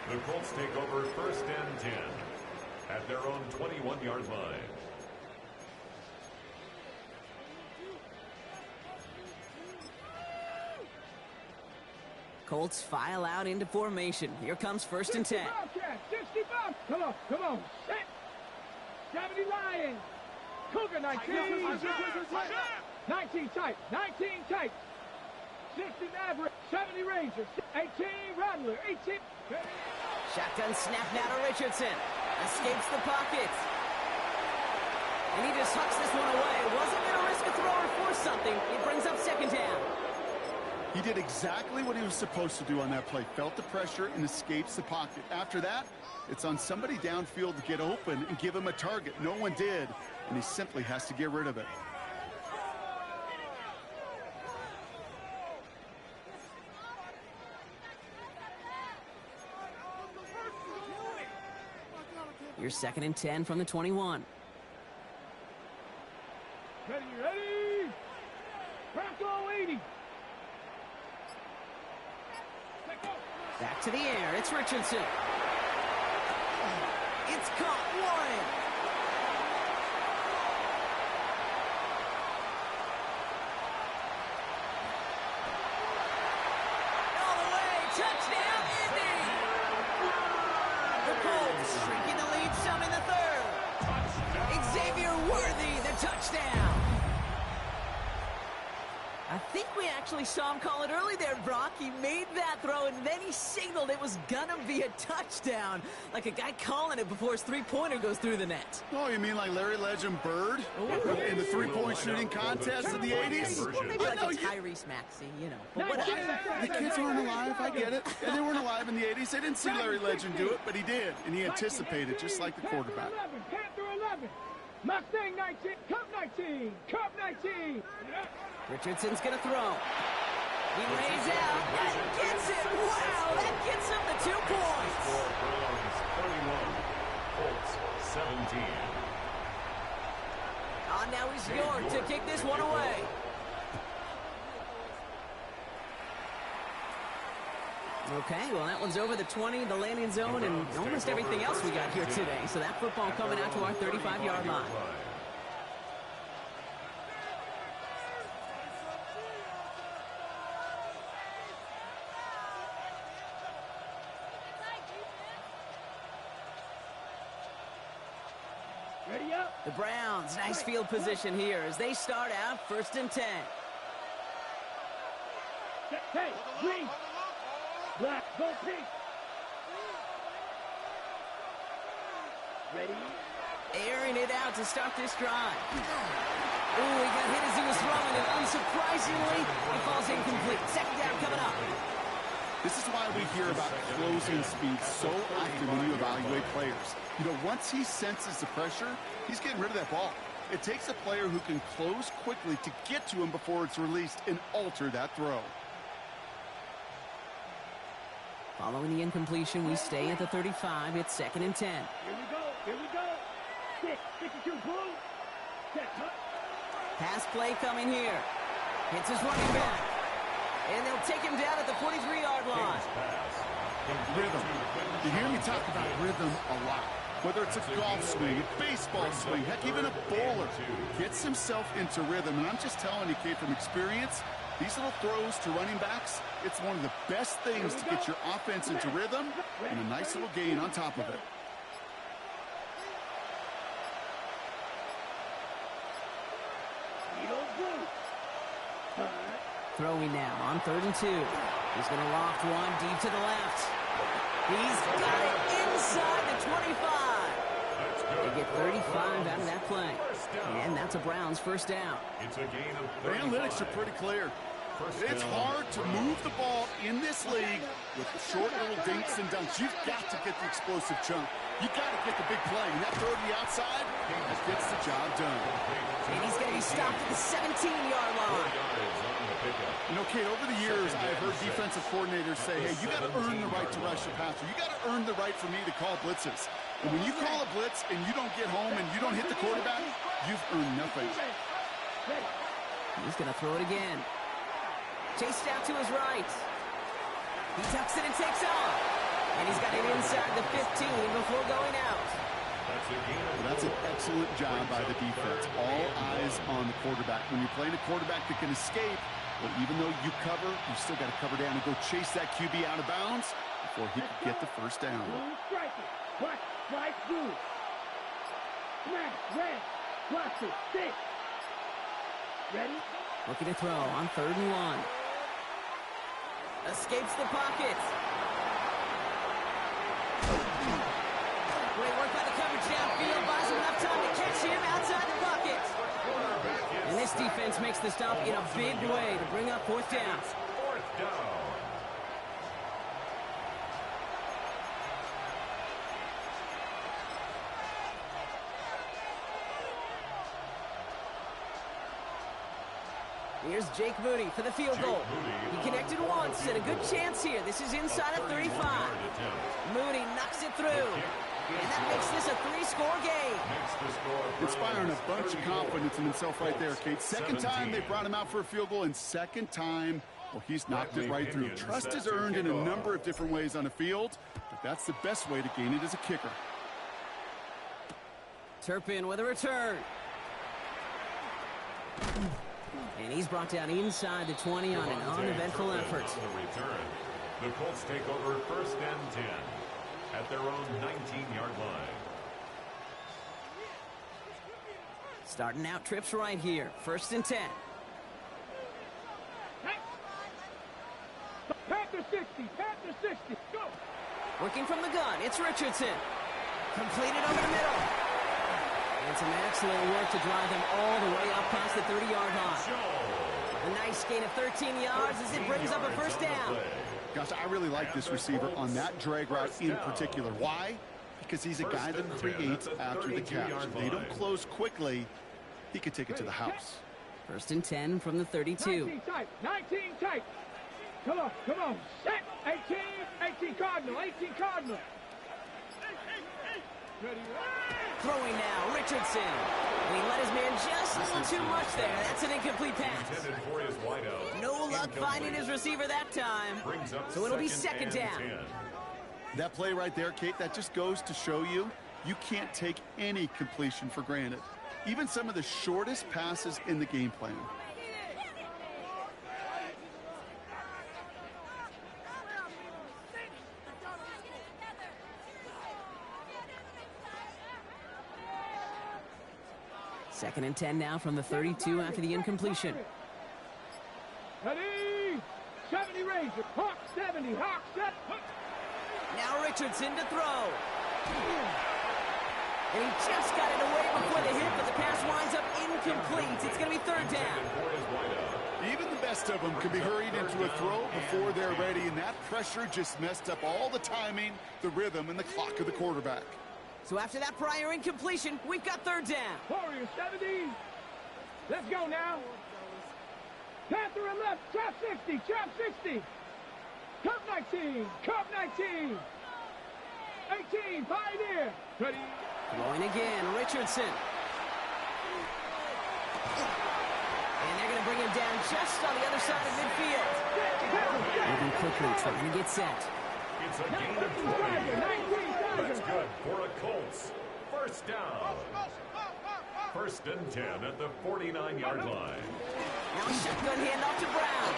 The Colts take over 1st and 10 at their own 21-yard line. Colts file out into formation. Here comes 1st and 10. 65. Come on. Set. 70 Lions. Cougar 19. 19 tight. 60 Maverick. 70 Rangers. 18 Rattler. 18. Shotgun snap now to Richardson. Escapes the pocket. And he just hucks this one away. Wasn't going to risk a throw or force something. It brings up 2nd down. He did exactly what he was supposed to do on that play. Felt the pressure and escapes the pocket. After that, it's on somebody downfield to get open and give him a target. No one did, and he simply has to get rid of it. Here's 2nd and 10 from the 21. Ready. Bronco 80. Back to the air. It's Richardson. It's caught. Warren. All the way. Touchdown, Indy. The Colts shrinking the lead some in the 3rd. Xavier Worthy, the touchdown. I think we actually saw him call it early there, Brock. He made that throw, and then he signaled it was gonna be a touchdown. Like a guy calling it before his three-pointer goes through the net. Oh, you mean like Larry Legend Bird in the three-point shooting contest in the 80s? Well, maybe like a Tyrese Maxey, you know. But whatever. The kids weren't alive, I get it. And they weren't alive in the 80s. They didn't see Larry Legend do it, but he did. And he anticipated, just like the quarterback. Panther 11. Mustang 19. Cup 19. Cup 19. Richardson's going to throw. He lays out and gets it. Wow, that gets him the 2 points. For Browns 31, Colts 17. Now he's York to kick this one away. Okay, well, that one's over the 20, the landing zone, and almost everything else we got here today. So that football coming out to our 35-yard line. Ready up. The Browns, nice field position here as they start out 1st and 10. Hey, green. Black, go pink. Ready? Airing it out to start this drive. Ooh, he got hit as he was throwing, and unsurprisingly, it falls incomplete. 2nd down coming up. This is why we hear about closing speed so often when you evaluate players. You know, once he senses the pressure, he's getting rid of that ball. It takes a player who can close quickly to get to him before it's released and alter that throw. Following the incompletion, we stay at the 35. It's 2nd and 10. Here we go. 62 blue. Set, cut. Pass play coming here. Hits his running back. And they'll take him down at the 43-yard line. Rhythm. You hear me talk about rhythm a lot. Whether it's a golf swing, a baseball swing, heck, even a bowler. Gets himself into rhythm. And I'm just telling you, kid, from experience, these little throws to running backs, it's one of the best things to get your offense into rhythm and a nice little gain on top of it. Throwing now on 3rd and 2. He's going to loft one deep to the left. He's got it inside the 25. They get 35 out of that play. And that's a Browns 1st down. It's a gain of The analytics are pretty clear. It's hard to move the ball in this league with the short little dinks and dunks. You've got to get the explosive chunk. You've got to get the big play. And that throw to the outside, that gets the job done. And he's going to be stopped at the 17-yard line. You know, Kate, over the years, I've heard defensive coordinators say, hey, you got to earn the right to rush the passer. You got to earn the right for me to call blitzes. And when you call a blitz and you don't get home and you don't hit the quarterback, you've earned nothing. He's going to throw it again. Chased out to his right. He tucks it and takes off. And he's got it inside the 15 before going out. That's an excellent job by the defense. All eyes on the quarterback. When you're playing a quarterback that can escape, well, even though you cover, you still got to cover down and go chase that QB out of bounds before he can get the first down. Strike, blue. Smash, red, watch it, stick. Ready? Looking to throw on 3rd and 1. Escapes the pocket. Great work by the coverage downfield. Buys him enough time to catch him outside the pocket. And this defense makes the stop in a big way to bring up 4th down. 4th down. Here's Jake Moody for the field goal. He connected once and a good chance here. This is inside of 35. Moody knocks it through. And that makes this a 3-score game. Inspiring a bunch of confidence in himself right there, Kate. Second time they brought him out for a field goal, and second time, well, he's knocked it right through. Trust is earned in a number of different ways on the field, but that's the best way to gain it as a kicker. Turpin with a return. And he's brought down inside the 20 on an uneventful effort. The Colts take over 1st and 10 at their own 19-yard line. Starting out trips right here. 1st and 10. Panther 60, Panther 60, go! Working from the gun, it's Richardson. Completed over the middle. And some excellent work to drive them all the way up past the 30-yard line. A nice gain of 13 yards as it brings up a 1st down. Gosh, I really like this receiver on that drag route in particular. Why? Because he's a guy that creates after the catch. If they don't close quickly, he could take it to the house. 1st and 10 from the 32. 19 tight. Come on. Set. 18 Cardinal. Ready. Throwing now, Richardson. And he let his man just a little too much there. That's an incomplete pass. No luck finding his receiver that time. So it'll be 2nd down. That play right there, Kate, that just goes to show you can't take any completion for granted. Even some of the shortest passes in the game plan. Second and 10 now from the 32 after the incompletion. Ready? 70 Razor. Hawk 70. Hawk 7. Now Richardson to throw. And he just got it away before the hit, but the pass winds up incomplete. It's going to be 3rd down. Even the best of them can be hurried into a throw before they're ready, and that pressure just messed up all the timing, the rhythm, and the clock of the quarterback. So after that prior incompletion, we've got 3rd down. Warrior 70. Let's go now. Panther and left. Trap 60. Cup 19. 18. Pioneer. Ready. Throwing again, Richardson. And they're going to bring him down just on the other side of midfield. Moving quickly, trying to get set. It's a gain of 20. That's good for a Colts. 1st down. 1st and 10 at the 49-yard line. Now a shotgun handoff to Brown.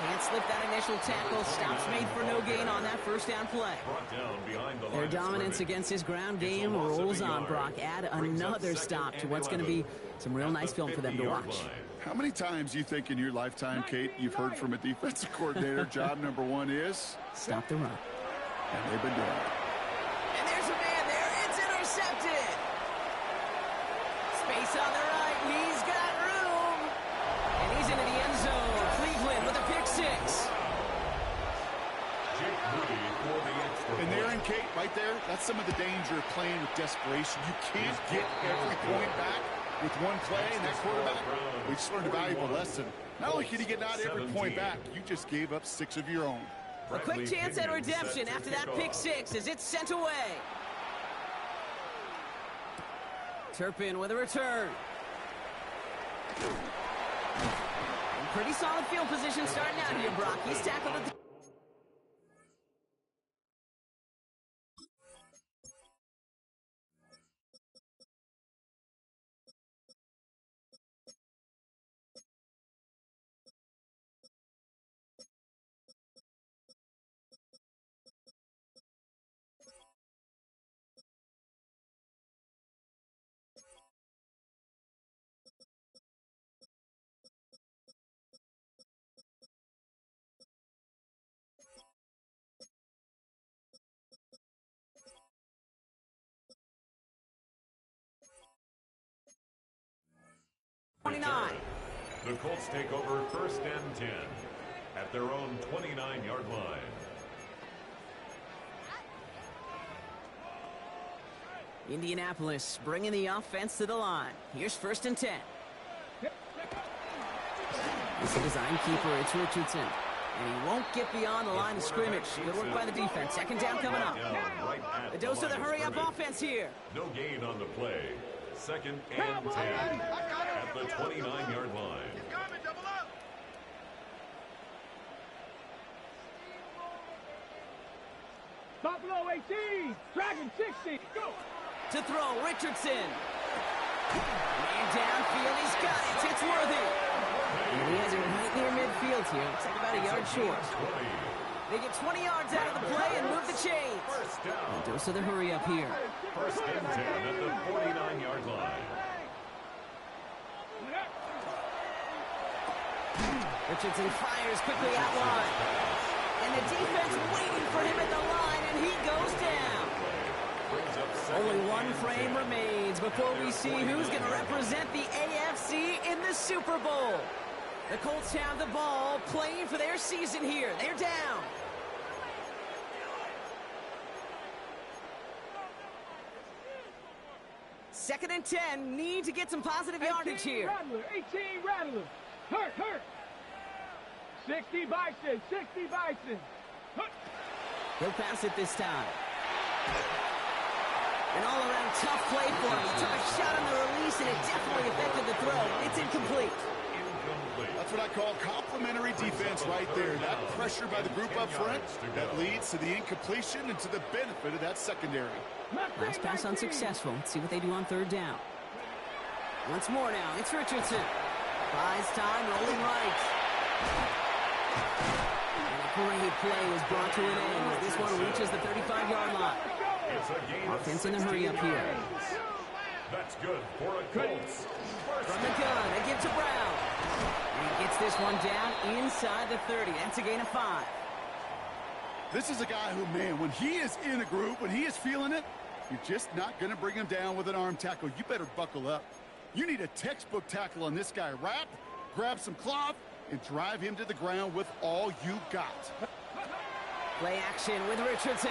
Can't slip that initial tackle. Stops made for no gain on that 1st down play. Their dominance against his ground game rolls on, Brock. Add another stop to what's going to be some real nice film for them to watch. How many times you think in your lifetime, Kate, you've heard from a defensive coordinator, job number 1 is? Stop the run. And they've been doing it. And there's a man there. It's intercepted. Space on the right. He's got room. And he's into the end zone. Kate, right there, that's some of the danger of playing with desperation. You can't get every point back with one play, and that quarterback, we just learned a valuable lesson. Not only can you get not every point back, you just gave up 6 of your own. A quick chance at redemption after that pick six as it's sent away. Turpin with a return. Pretty solid field position starting out here, Brock. He's tackled at the... The Colts take over 1st and 10 at their own 29-yard line. Indianapolis bringing the offense to the line. Here's 1st and 10. This is design keeper, it's Richardson. And he won't get beyond the line of scrimmage. Good work by the defense. 2nd down coming up. The dose of the hurry-up offense here. No gain on the play. 2nd and 10 at the 29-yard line. Buffalo 18, Dragon 60, go! To throw, Richardson. Man downfield, he's got it. It's worthy. And he has it right near midfield here. Looks like about a yard short. They get 20 yards out of the play and move the chains. A dose of the hurry up here. 1st and 10 at the 49-yard line. Richardson fires quickly out wide. And the defense waiting for him at the line, and he goes down. Only one frame remains before we see who's going to represent the AFC in the Super Bowl. The Colts have the ball, playing for their season here. They're down. Second and 10, need to get some positive yardage here. Rattler, 18 Rattler. Hurt. 60 Bison, 60 Bison. He'll pass it this time. An all-around tough play for him. He took a shot on the release, and it definitely affected the throw. It's incomplete. That's what I call complimentary defense right there. That pressure by the group up front, that leads to the incompletion and to the benefit of that secondary. Last pass unsuccessful. Let's see what they do on 3rd down. Once more now, it's Richardson. Buys time, rolling right. And a great play is brought to an end. This one reaches the 35-yard line. Offense in a hurry up here. That's good for a Colts. From the gun, they give to Brown. And he gets this one down inside the 30. That's a gain of 5. This is a guy who, man, when he is in a group, when he is feeling it, you're just not going to bring him down with an arm tackle. You better buckle up. You need a textbook tackle on this guy. Wrap, grab some cloth, and drive him to the ground with all you got. Play action with Richardson.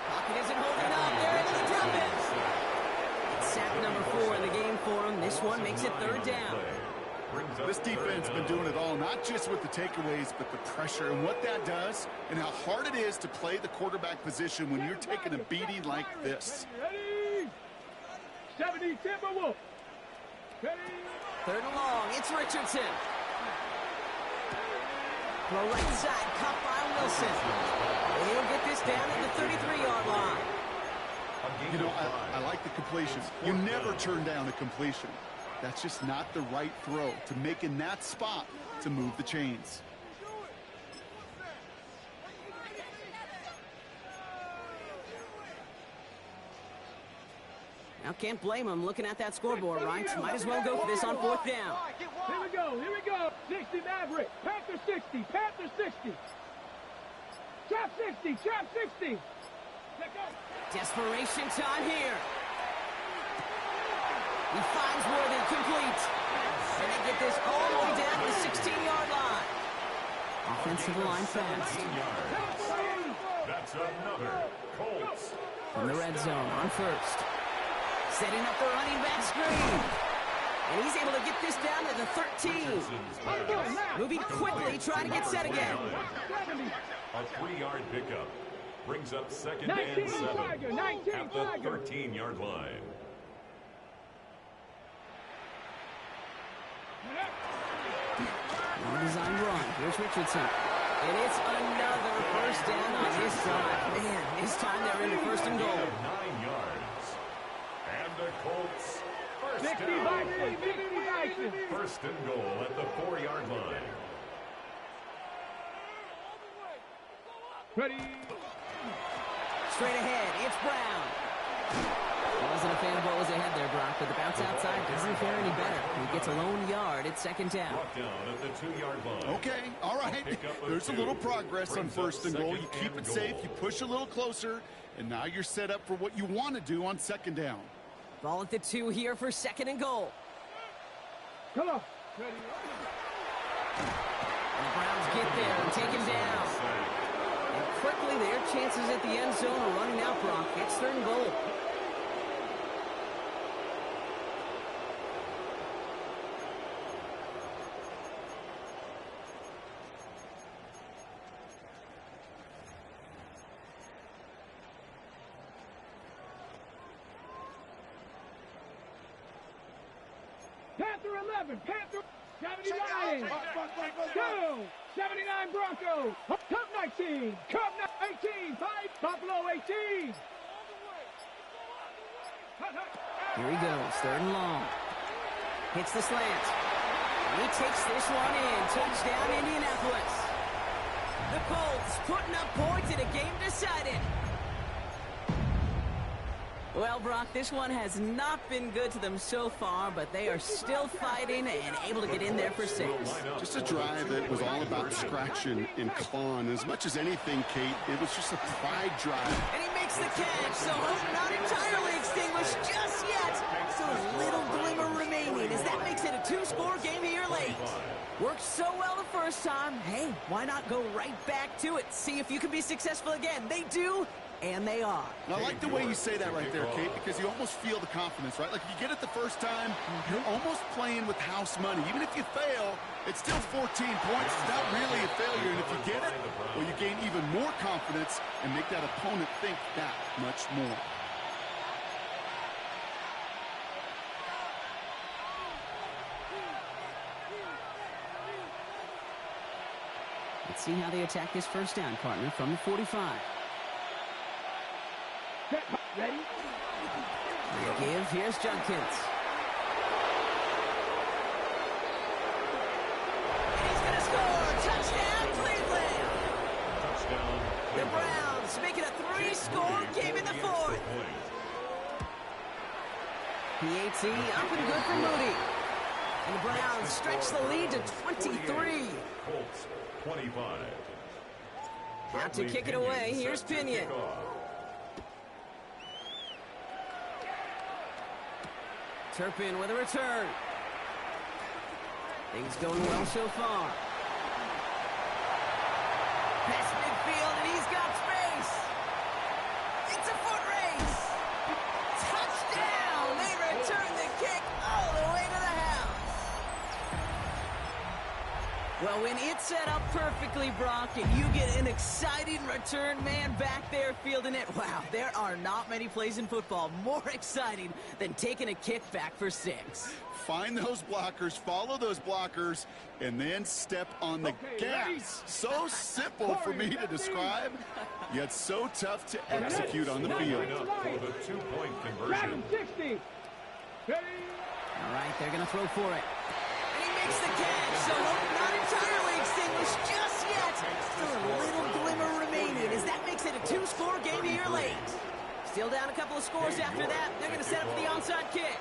Pocket isn't holding up. They're able to drop it. It's sack number 4 in the game for him. This one makes it 3rd down. This defense has been doing it all, not just with the takeaways, but the pressure and what that does and how hard it is to play the quarterback position when you're taking a beating like this. Ready? 70 Timberwolf. Ready? 3rd and long. It's Richardson. Throw right side, cut by Wilson. And he'll get this down at the 33-yard line. You know, I like the completion. You never turn down a completion. That's just not the right throw to make in that spot to move the chains. Now can't blame him looking at that scoreboard, right? Might as well go for this on 4th down. Here we go. 60 Maverick. Panther 60. Panther 60. Trap 60. Trap 60. Desperation time here. He finds Worthy, complete. And they get this all the way down to the 16-yard line. Offensive line fast. That's another Colts. From the red zone on first. Setting up the running back screen. And he's able to get this down to the 13. Moving quickly, trying to get set again. A 3-yard pickup. Brings up second and 7 at the 13-yard line. Well-designed run. Here's Richardson. And it's another first down on this drive. Man, this time they're into first and goal. 9 yards. And the Colts first 60 down. Bison, 60 Bison. First and goal at the 4-yard line. Ready. Straight ahead, it's Brown. Wasn't a fan of what was ahead there, Brock, but the bounce outside doesn't fare any better. He gets a lone yard at second down. Brought down at the 2-yard line. Okay, all right. There's a little progress on first and goal. You keep it safe, you push a little closer, and now you're set up for what you want to do on second down. Ball at the 2 here for second and goal. Come on. Ready. And the Browns get there and take him down. And quickly, their chances at the end zone are running out, Brock. It's third and goal. Panther 11, Panther 79. Go. 79 Broncos. Cup 19. Cup 18. 5 Buffalo 18. Here he goes, third and long. Hits the slant. And he takes this one in. Touchdown, Indianapolis. The Colts putting up points in a game decided. Well, Brock, this one has not been good to them so far, but they are still fighting and able to get in there for 6. Just a drive that was all about scratching and clawing. As much as anything, Kate, it was just a pride drive. And he makes the catch, so hope not entirely extinguished just yet. So a little glimmer remaining as that makes it a 2-score game here late. Worked so well the first time. Hey, why not go right back to it? See if you can be successful again. They do. And they are. And I like the way you say that right there, Kate, because you almost feel the confidence, right? Like if you get it the first time, you're almost playing with house money. Even if you fail, it's still 14 points. It's not really a failure. And if you get it, well, you gain even more confidence and make that opponent think that much more. Let's see how they attack this first down, partner, from the 45. Ready? The give, here's Judkins. And he's going to score! Touchdown, Cleveland! Touchdown. The Browns make it a 3-score game in the 4th. PAT up and good for Moody. And the Browns stretch the lead to 23. Colts 25. Out to kick it away, here's Pinion. Turpin with a return. Things going well so far. Past midfield, and he's got space. It's a foot race. Touchdown! They return the kick all the way to the house. Well, when it's set up perfectly, Brock, and you get an exciting return man back there fielding it, wow, there are not many plays in football more exciting than taking a kick back for 6. Find those blockers, follow those blockers, and then step on the gas. So simple for me to describe, yet so tough to execute on the field. For the 2-point conversion. 60. Ready? All right, they're going to throw for it. And he makes the catch, so hope not entirely extinguished just yet. Still a little glimmer remaining as that makes it a 2-score game here late. Still down a couple of scores after that. They're going to set up for the onside kick.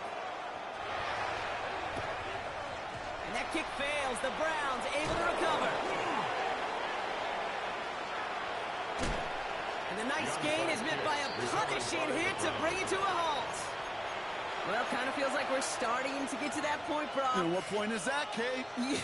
And that kick fails. The Browns able to recover. And the nice gain is met by a punishing hit to bring it to a halt. Well, kind of feels like we're starting to get to that point, Brock. And what point is that, Kate? You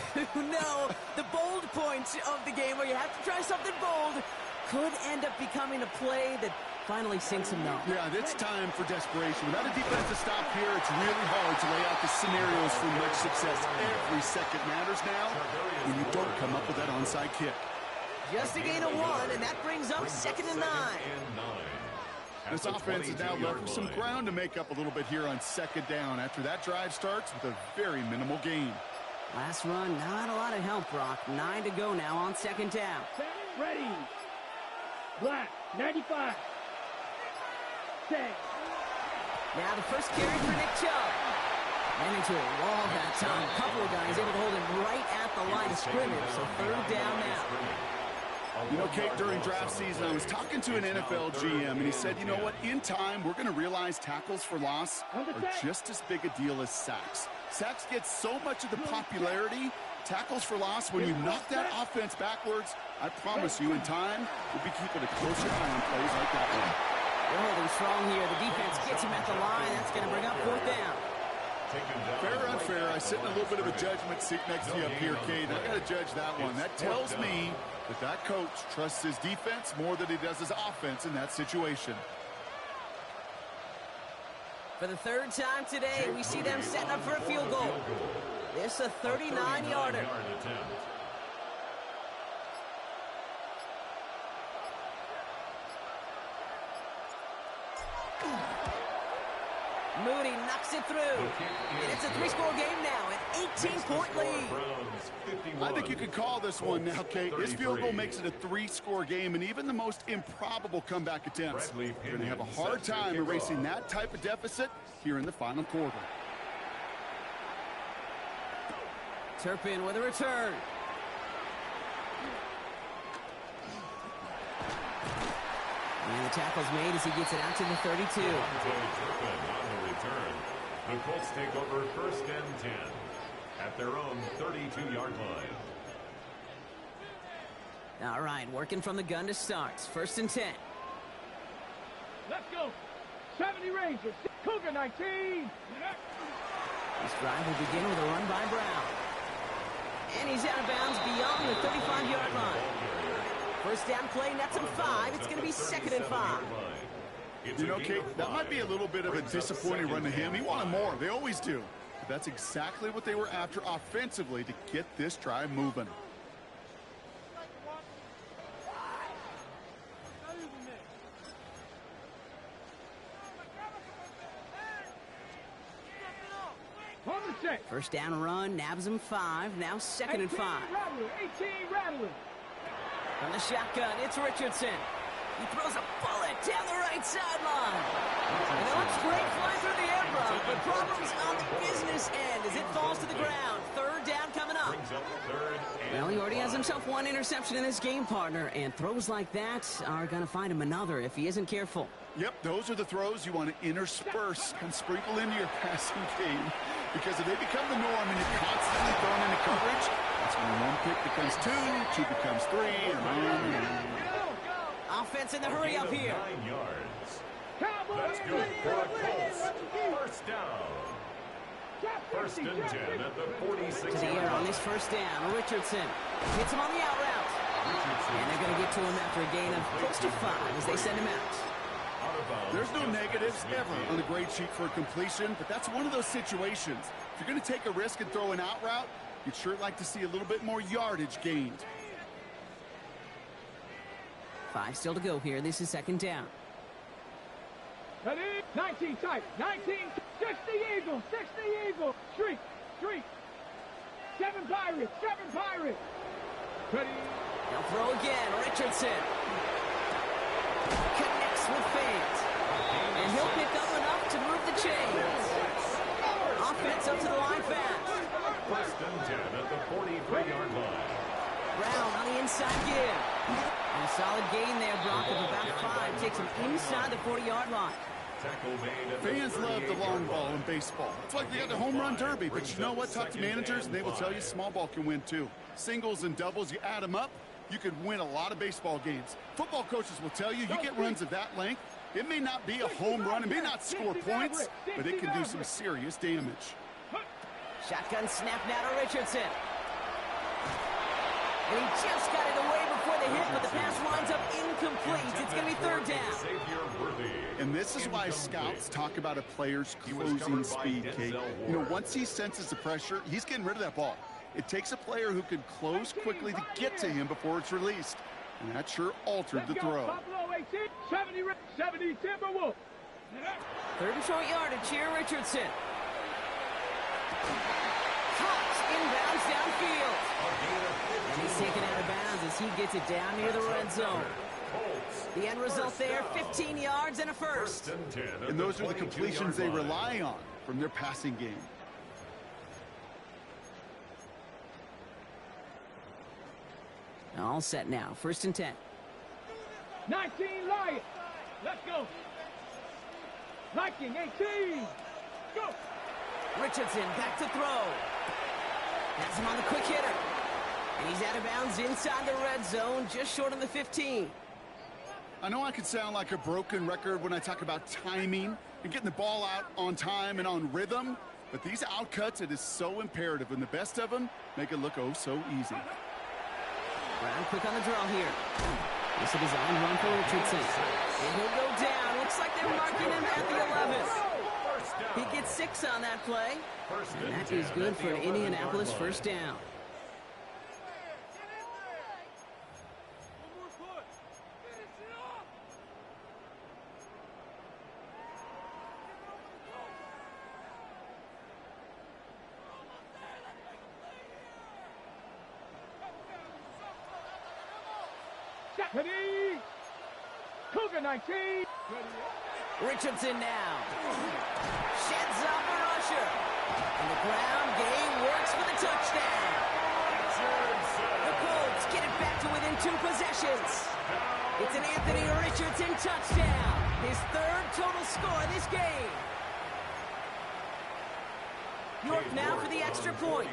know, the bold point of the game where you have to try something bold. Could end up becoming a play that finally sinks him, though. Yeah, it's time for desperation. Without a defensive stop here, it's really hard to lay out the scenarios for much success. Every second matters now when you don't come up with that onside kick. Just a gain of 1, and that brings up 2nd and 9. This offense is now left with some ground to make up a little bit here on 2nd down after that drive starts with a very minimal gain. Last run, not a lot of help, Brock. 9 to go now on 2nd down. Ready. Black, 95. Set. Now the first carry for Nick Chubb. Ran into a wall that time. A couple of guys able to hold him right at the line of scrimmage, so 3rd down now. You know, Kate, during draft season, I was talking to an NFL GM, and he said, you know what, in time, we're going to realize tackles for loss are just as big a deal as sacks. Sacks get so much of the popularity. Tackles for loss, when you knock that offense backwards, I promise you, in time, we'll be keeping a closer eye on plays like that one. They're holding strong here. The defense gets him at the line. That's going to bring up 4th down. Fair or unfair, I sit in a little bit of a judgment seat next to you up here, Kate. I got to judge that one. That tells me that coach trusts his defense more than he does his offense in that situation. For the 3rd time today, we see them setting up for a field goal. This a 39-yarder. Moody knocks it through. And it's a 3-score game now, an 18-point lead. I think you could call this one now, Kate. This field goal makes it a 3-score game, and even the most improbable comeback attempts are going to have a hard time erasing that type of deficit here in the final quarter. Turpin with a return. And the tackle's made as he gets it out to the 32. The Colts take over 1st and 10 at their own 32-yard line. All right, working from the gun to start. 1st and 10. Let's go. 70 Rangers. Cougar 19. This drive will begin with a run by Brown. And he's out of bounds beyond the 35-yard line. 1st down play, nets him 5. It's going to be 2nd and 5. You know, Kate, that might be a little bit of a disappointing run to him. He wanted more. They always do. But that's exactly what they were after offensively to get this drive moving. First down run, nabs him 5. Now 2nd and 5. 18 Rattler. From the shotgun, it's Richardson. He throws a bullet down the right sideline. And it looks great flying through the air, Brock, but problems on the business end as it falls to the ground. 3rd down coming up. Well, he already has himself 1 interception in this game, partner, and throws like that are going to find him another if he isn't careful. Yep, those are the throws you want to intersperse and sprinkle into your passing game, because if they become the norm and you're constantly thrown into coverage, that's when 1 pick becomes 2, 2 becomes 3, and on. Offense in the hurry up here. 9 yards. That's good for a Colts. 1st down. 1st and 10 at the 46. To the air on this 1st down. Richardson hits him on the out route. And they're going to get to him after a gain of close to 5 as they send him out. There's no negatives ever on a grade sheet for a completion, but that's one of those situations. If you're going to take a risk and throw an out route, you'd sure like to see a little bit more yardage gained. 5 still to go here. This is 2nd down. 19 tight. 19. 60 Eagles. 60 Eagles. Streak. 7 Pirates. 7 Pirates. Ready. They'll throw again. Richardson connects with fans. And he'll pick up enough to move the chains. Offense up to the line fast. 1st and 10 at the 43-yard line. Brown on the inside give. And a solid gain there, Brock, of about 5. Takes him inside the 40-yard line. Fans love the long ball in baseball. It's like they got the home run derby, but you know what? Talk to managers, and they will tell you small ball can win too. Singles and doubles, you add them up, you could win a lot of baseball games. Football coaches will tell you, you get runs of that length, it may not be a home run, it may not score points, but it can do some serious damage. Shotgun snap now to Richardson. And he just got it away before the hit, but the pass winds up incomplete. It's going to be third down. And this is why scouts talk about a player's closing speed, Kate. You know, once he senses the pressure, he's getting rid of that ball. It takes a player who can close quickly to get to him before it's released. And that sure altered the throw. 70 Timberwolves. Third and short yardage here, Richardson. Caught inbounds downfield. And he's taken out of bounds as he gets it down near the red zone. The end result there, 15 yards and a first. And those are the completions they rely on from their passing game. All set now, 1st and 10. 19 Lions. Let's go. Viking 18. Go. Richardson back to throw. Has him on the quick hitter. And he's out of bounds inside the red zone, just short of the 15. I know I could sound like a broken record when I talk about timing and getting the ball out on time and on rhythm, but these outcuts, it is so imperative, and the best of them make it look oh so easy. Brown quick on the draw here. It's a design run for Richardson. And he'll go down. Looks like they're marking him at the 11. He gets 6 on that play. And that is good for an Indianapolis first down. Ready. Cougar 19. Richardson now. Sheds off a rusher. And the ground game works for the touchdown. The Colts get it back to within 2 possessions. It's an Anthony Richardson touchdown. His 3rd total score this game. York now for the extra point.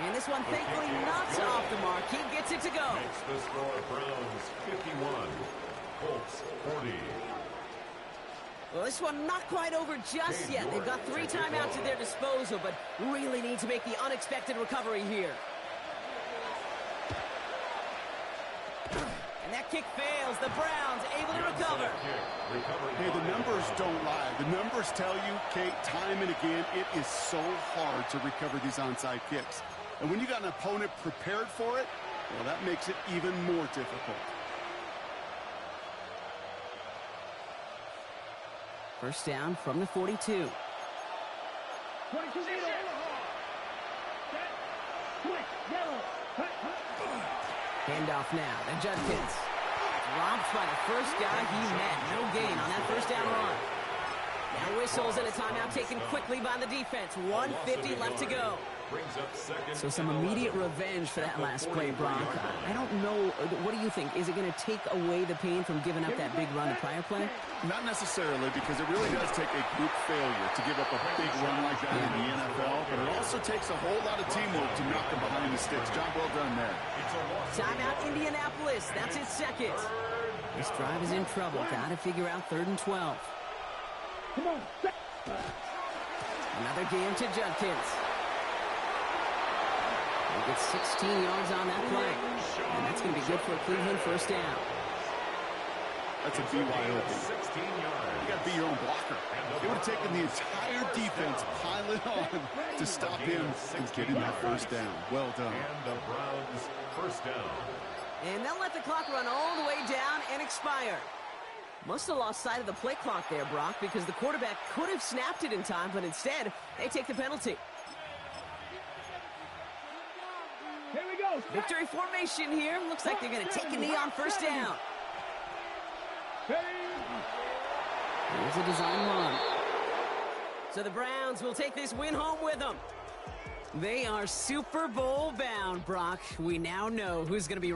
And this one, thankfully, not off the mark. He gets it to go. Makes the score Browns 51, Colts 40. Well, this one not quite over just yet. They've got 3 timeouts at their disposal, but really need to make the unexpected recovery here. And that kick fails. The Browns able to recover. Hey, the numbers don't lie. The numbers tell you, Kate, time and again, it is so hard to recover these onside kicks. And when you got an opponent prepared for it, well, that makes it even more difficult. First down from the 42. 22 Handoff now to Judkins. Dropped by the first guy he met. No gain on that first down run. Now whistles and a timeout taken quickly by the defense. 1:50 left to go. So some immediate revenge for that last play, Brock. I don't know. What do you think? Is it going to take away the pain from giving up that big run the prior play? Not necessarily, because it really does take a group failure to give up a big run like that in the NFL, but it also takes a whole lot of teamwork to knock them behind the sticks. Job well done there. Timeout Indianapolis. That's its 2nd. This drive is in trouble. Got to figure out 3rd and 12. Come on. Another game to Judkins. He gets 16 yards on that play. And that's going to be good for a Cleveland first down. That's a BYOB. You got to be your own blocker. It would have taken the entire defense piling on to stop him from getting that first down. Well done. And the Browns first down. And they'll let the clock run all the way down and expire. Must have lost sight of the play clock there, Brock, because the quarterback could have snapped it in time, but instead, they take the penalty. Here we go. Victory formation here. Looks like they're going to take a knee on first down. Here's a design run. So the Browns will take this win home with them. They are Super Bowl bound, Brock. We now know who's going to be